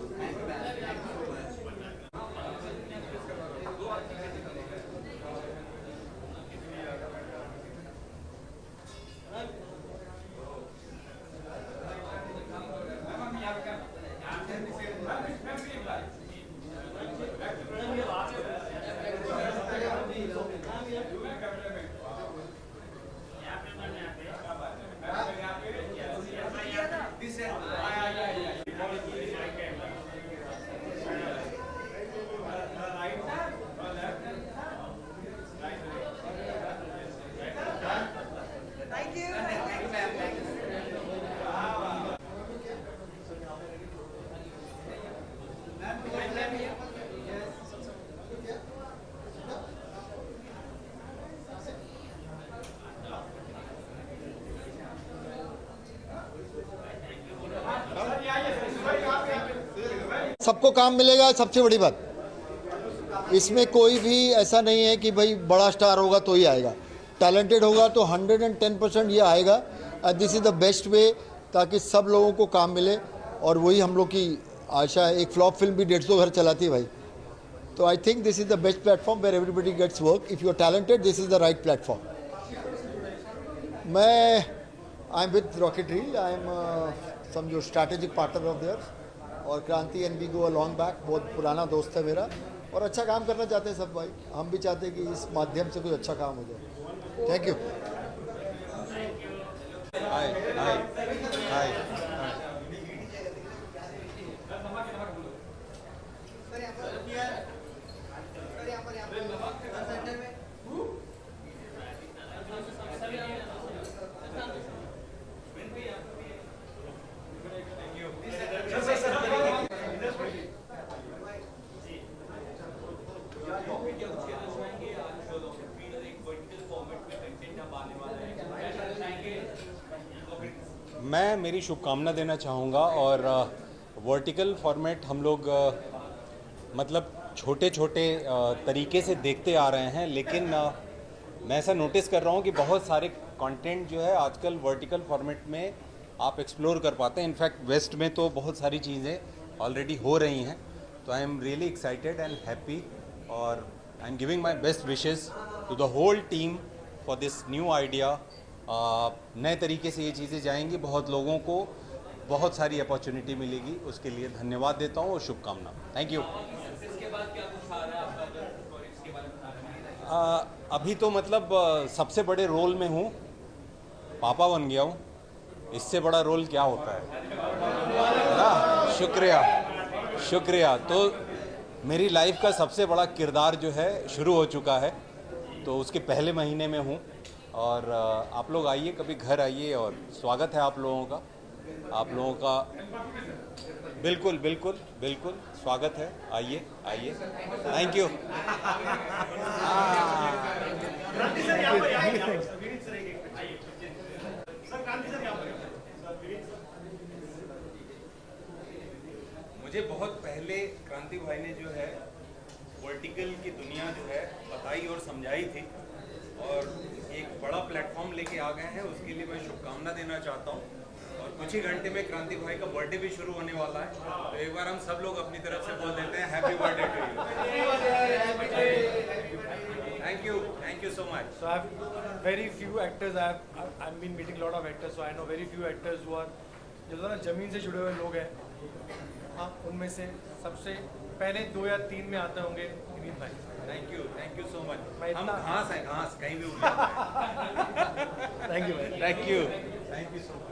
सबको काम मिलेगा, सबसे बड़ी बात. इसमें कोई भी ऐसा नहीं है कि भाई बड़ा स्टार होगा तो ही आएगा. टैलेंटेड होगा तो 110% ये आएगा. And this is the best way ताकि सब लोगों को काम मिले. और वही हम लोग की आशा है. एक फ्लॉप फिल्म भी 150 घर चलाती है भाई. तो I think this is the best platform where everybody gets work. If you are talented this is the right platform. मैं I am with rocket reel. I am समझो स्ट्रैटेजिक पार्टनर ऑफ देयर. और Kranti and we go a long back. बहुत पुराना दोस्त है मेरा और अच्छा काम करना चाहते हैं सब भाई. हम भी चाहते हैं कि इस माध्यम से कोई अच्छा काम हो जाए. Thank you. Hi hi hi. मैं मेरी शुभकामना देना चाहूँगा और वर्टिकल फॉर्मेट हम लोग मतलब छोटे छोटे तरीके से देखते आ रहे हैं, लेकिन मैं ऐसा नोटिस कर रहा हूँ कि बहुत सारे कंटेंट जो है आजकल वर्टिकल फॉर्मेट में आप एक्सप्लोर कर पाते हैं। इनफैक्ट वेस्ट में तो बहुत सारी चीज़ें ऑलरेडी हो रही हैं, तो I am really excited and happy और I am giving my best wishes to the whole team for this new idea. नए तरीके से ये चीज़ें जाएंगी, बहुत लोगों को बहुत सारी अपॉर्चुनिटी मिलेगी, उसके लिए धन्यवाद देता हूँ और शुभकामना। Thank you. अभी तो मतलब सबसे बड़े रोल में हूँ, पापा बन गया हूँ, इससे बड़ा रोल क्या होता है ना। शुक्रिया शुक्रिया। तो मेरी लाइफ का सबसे बड़ा किरदार जो है शुरू हो चुका है, तो उसके पहले महीने में हूँ और आप लोग आइए, कभी घर आइए और स्वागत है आप लोगों का। आप लोगों का बिल्कुल बिल्कुल बिल्कुल स्वागत है, आइए आइए। Thank you. मुझे बहुत पहले क्रांति भाई ने जो है वर्टिकल की दुनिया जो है बताई और समझाई थी और एक बड़ा प्लेटफॉर्म लेके आ गए हैं, उसके लिए मैं शुभकामना देना चाहता हूँ। और कुछ ही घंटे में क्रांति भाई का बर्थडे भी शुरू होने वाला है, तो एक बार हम सब लोग अपनी तरफ से बोल देते हैं happy birthday to you. Thank you so much. So I have very few actors. I've been meeting a lot of actors, so I know very few actors who are जो ना जमीन से जुड़े हुए लोग हैं। हाँ, उनमें से सबसे पहले 2 या 3 में आते होंगे विनीत भाई। Thank you so much. हम घास हैं, घास कहीं भी उड़ थैंक यू भाई। Thank you so much.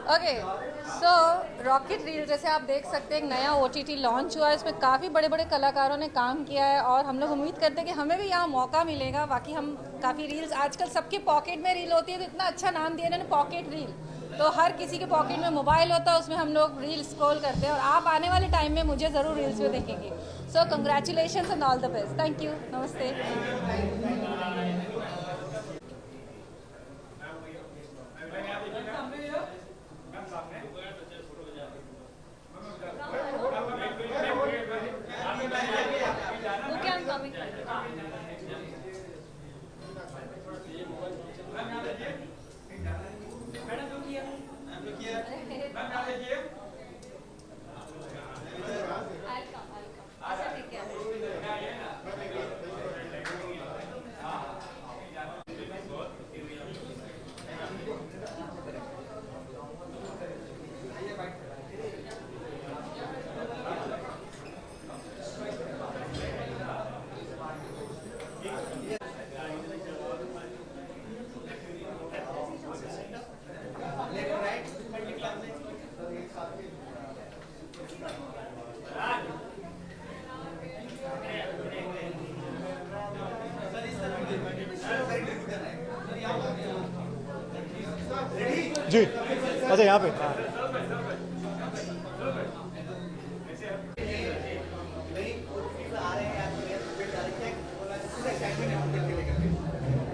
Okay, so rocket reel जैसे आप देख सकते हैं एक नया OTT लॉन्च हुआ है, इसमें काफ़ी बड़े बड़े कलाकारों ने काम किया है और हम लोग उम्मीद करते हैं कि हमें भी यहाँ मौका मिलेगा। बाकी हम काफ़ी रील्स आजकल सबके पॉकेट में रील होती है, तो इतना अच्छा नाम दिया इन्होंने पॉकेट रील। तो हर किसी के पॉकेट में मोबाइल होता है, उसमें हम लोग रील स्क्रॉल करते हैं और आप आने वाले टाइम में मुझे ज़रूर रील्स में देखेंगे। So congratulation and all the best. Thank you. नमस्ते। जी अच्छा, यहाँ पे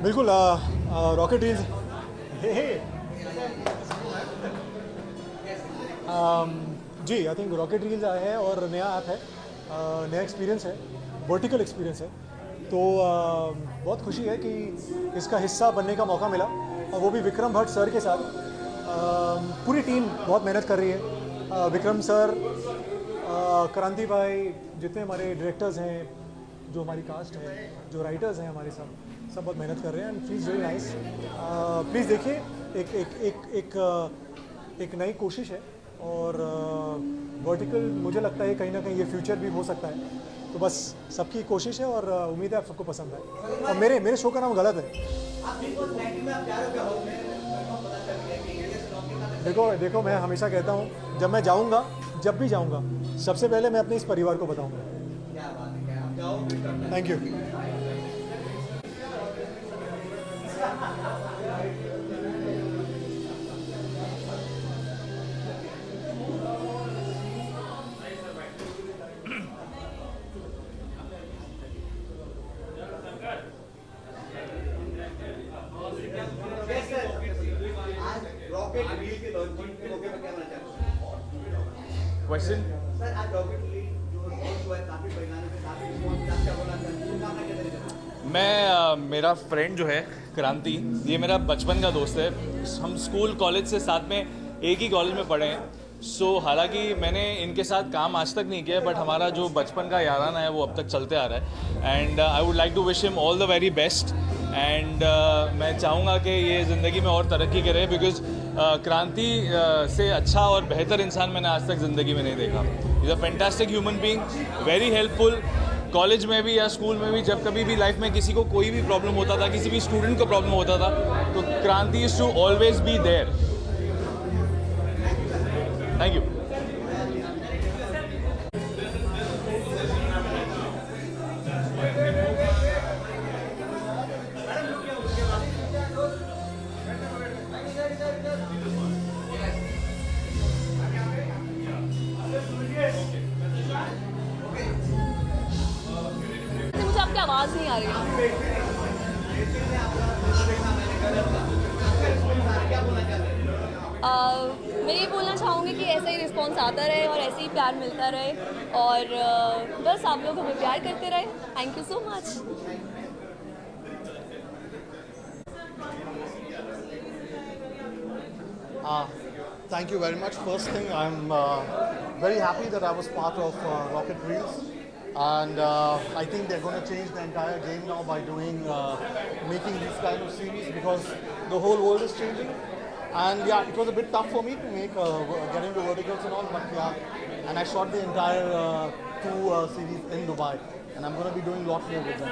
बिल्कुल Rocket Reels ji, I think Rocket Reels आए हैं और नया ऐप है, नया एक्सपीरियंस है, वर्टिकल एक्सपीरियंस है। तो बहुत खुशी है कि इसका हिस्सा बनने का मौका मिला और वो भी विक्रम भट्ट सर के साथ। पूरी टीम बहुत मेहनत कर रही है, विक्रम सर, क्रांति भाई, जितने हमारे डायरेक्टर्स हैं, जो हमारी कास्ट है, जो राइटर्स हैं हमारे सब बहुत मेहनत कर रहे हैं। And please very nice, please देखिए, एक नई कोशिश है और वर्टिकल मुझे लगता है कहीं ना कहीं ये फ्यूचर भी हो सकता है। तो बस सबकी कोशिश है और उम्मीद है आप सबको पसंद आए। और मेरे शो का नाम गलत है। देखो मैं हमेशा कहता हूँ जब मैं जाऊँगा, जब भी जाऊँगा, सबसे पहले मैं अपने इस परिवार को बताऊँगा। Thank you. क्वेश्चन मैं मेरा फ्रेंड जो है क्रांति, ये मेरा बचपन का दोस्त है। हम स्कूल कॉलेज से साथ में एक ही कॉलेज में पढ़े हैं। हालांकि मैंने इनके साथ काम आज तक नहीं किया, बट हमारा जो बचपन का याराना है वो अब तक चलते आ रहा है। And I would like to wish him all the very best. And मैं चाहूँगा कि ये ज़िंदगी में और तरक्की करे, बिकॉज क्रांति से अच्छा और बेहतर इंसान मैंने आज तक ज़िंदगी में नहीं देखा। Is a fantastic human being, very helpful. College में भी या स्कूल में भी जब कभी भी लाइफ में किसी को कोई भी प्रॉब्लम होता था, किसी भी स्टूडेंट को प्रॉब्लम होता था, तो Kranti is to always be there. Thank you. मुझे आपकी आवाज़ नहीं आ रही है। मैं ये बोलना चाहूँगी कि ऐसा ही रिस्पॉन्स आता रहे और ऐसे ही प्यार मिलता रहे, और बस आप लोग हमें प्यार करते रहे। Thank you so much. Thank you very much. First thing, I'm very happy that I was part of Rocket Reels, and I think they're going to change the entire game now by making these kind of series, because the whole world is changing. And yeah, it was a bit tough for me to get into verticals and all, but yeah, and I shot the entire 2 series in Dubai, and I'm going to be doing a lot more with them.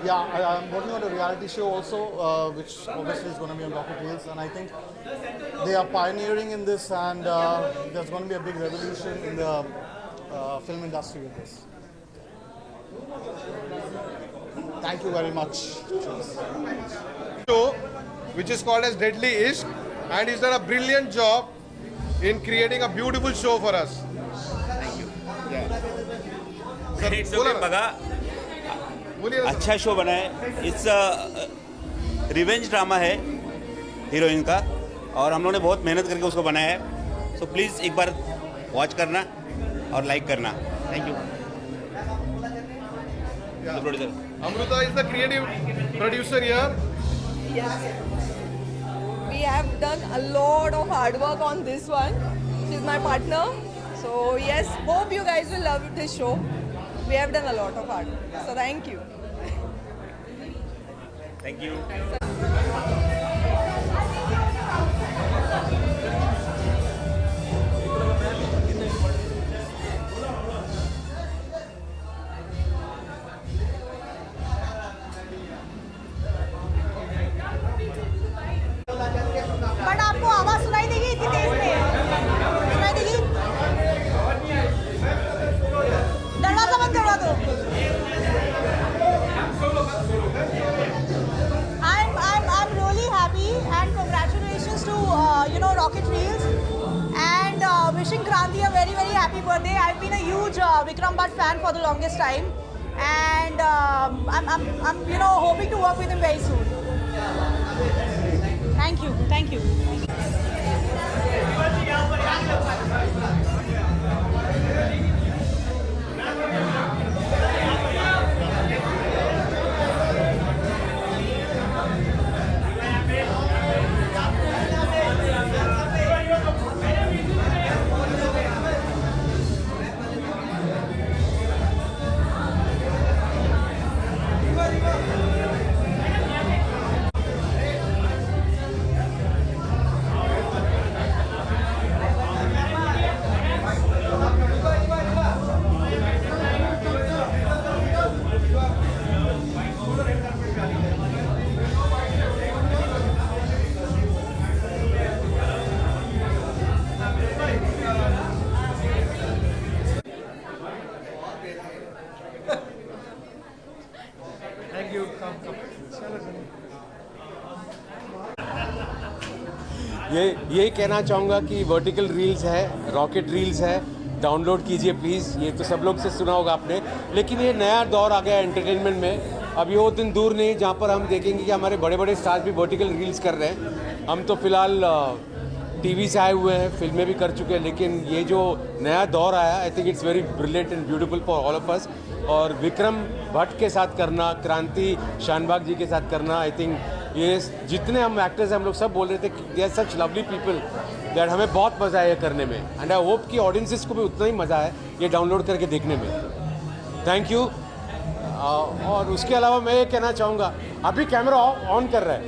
Yeah, I'm working on a reality show also, which obviously is going to be on Rocket Reels, and I think they are pioneering in this, and there's going to be a big revolution in the film industry with this. Thank you very much. Show, which is called as Deadly Ishq, and he's done a brilliant job in creating a beautiful show for us. Thank you. Yeah. It's okay, Baga. अच्छा show बना है। It's revenge drama है heroine का, और हम लोगों ने बहुत मेहनत करके उसको बनाया है। सो प्लीज़ एक बार वॉच करना और लाइक करना। Thank you. Amruta is the creative producer here. Yes. We have done a lot of hard work on this one. She's my partner. So yes, hope you guys will love this show. We have done a lot of hard work. So thank you. Thank you. But आपको आवाज सुनाई देगी इतनी तेज में? सुनाई देगी? दरवाजा बंद करवा दो। I'm really happy, and congratulations to Rocket Reels, and wishing Kranti a very very happy birthday. I've been a huge Vikram Bhatt fan for the longest time, and I'm hoping to work with him very soon. Thank you. Thank you. यही कहना चाहूँगा कि vertical reels है, rocket reels है, download कीजिए please. ये तो सब लोग से सुना होगा आपने, लेकिन ये नया दौर आ गया एंटरटेनमेंट में। अब ये वो दिन दूर नहीं जहाँ पर हम देखेंगे कि हमारे बड़े बड़े स्टार्स भी वर्टिकल रील्स कर रहे हैं। हम तो फिलहाल टीवी से आए हुए हैं, फिल्में भी कर चुके हैं, लेकिन ये जो नया दौर आया, I think it's very brilliant and beautiful for all of us. और विक्रम भट्ट के साथ करना, क्रांति शानबाग जी के साथ करना, आई थिंक ये जितने हम एक्टर्स हैं हम लोग सब बोल रहे थे कि they are such lovely people that हमें बहुत मज़ा आया करने में। एंड आई होप कि ऑडियंसेस को भी उतना ही मज़ा आए ये डाउनलोड करके देखने में। Thank you. और उसके अलावा मैं ये कहना चाहूँगा, अभी कैमरा ऑन कर रहा है।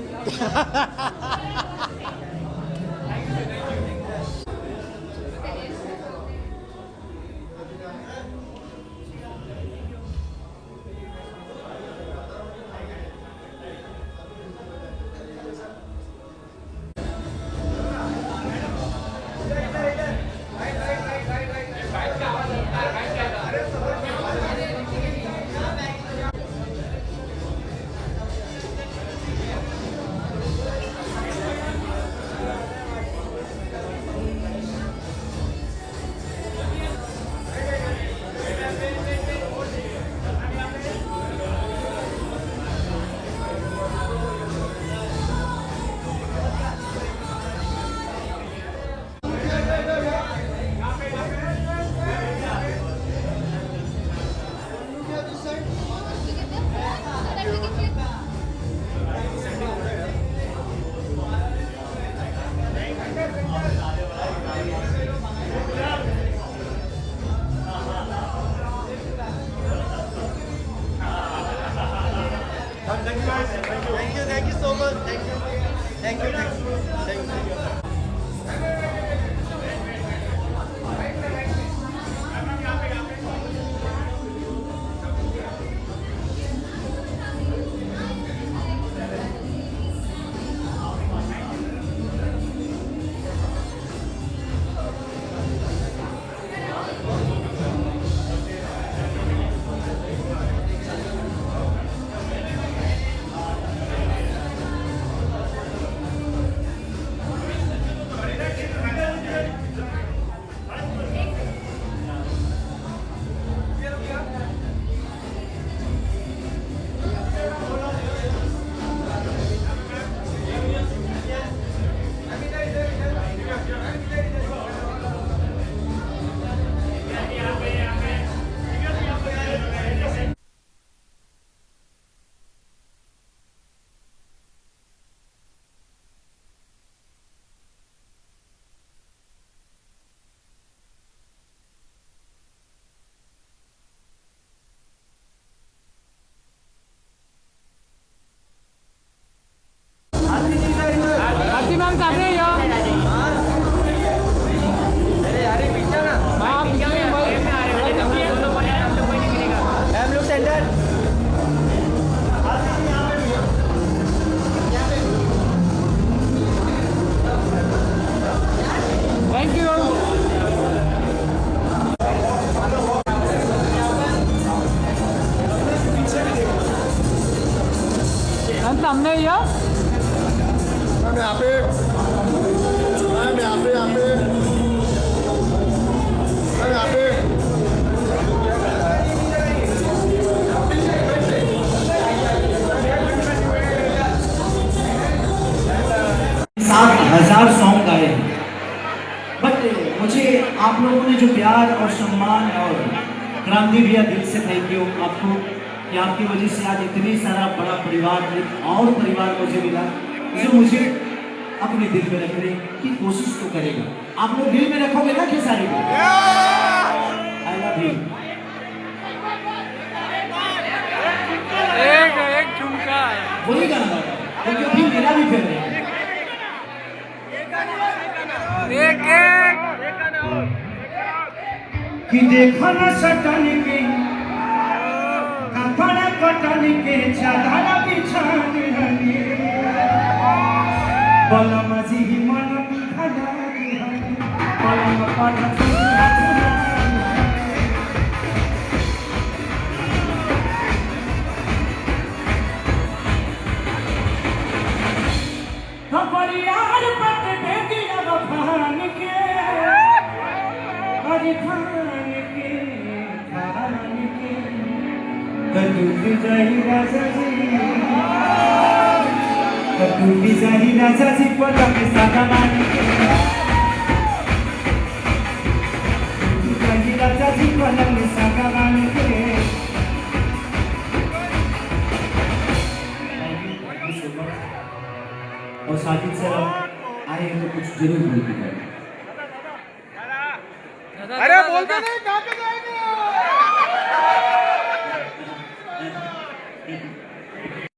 Thank you so much. Thank you. Aarti ma'am सामने या ma'am look centre. Thank you. Ma'am सामने या यहाँ पे सॉन्ग गाए हैं, बट मुझे आप लोगों ने जो प्यार और सम्मान और क्रांति भैया दिल से थैंक यू आपको कि आपकी वजह से आज इतनी सारा बड़ा परिवार, एक और परिवार मुझे मिला जो मुझे अपने दिल में रखने की कोशिश तो करेगा। आप लोग दिल में रखोगे ना खेसारी को? I love you. एक झुमका वही गाना क्योंकि अभी मेरा भी फेवरेट है। कि देखो ना सटन के कपड़ा कटन के चादर बिछान हनी बलम जी मन बिखरा बलम पर परिवार पट टूटी जाही राजाजी टूटी जाही राजाजी पलंग सादा मानी टूटी जाही राजाजी पलंग सादा मानी के और साजिद सर आए हैं तो कुछ जरूर बोल के जाए। अरे बोलते नहीं, कहाँ पे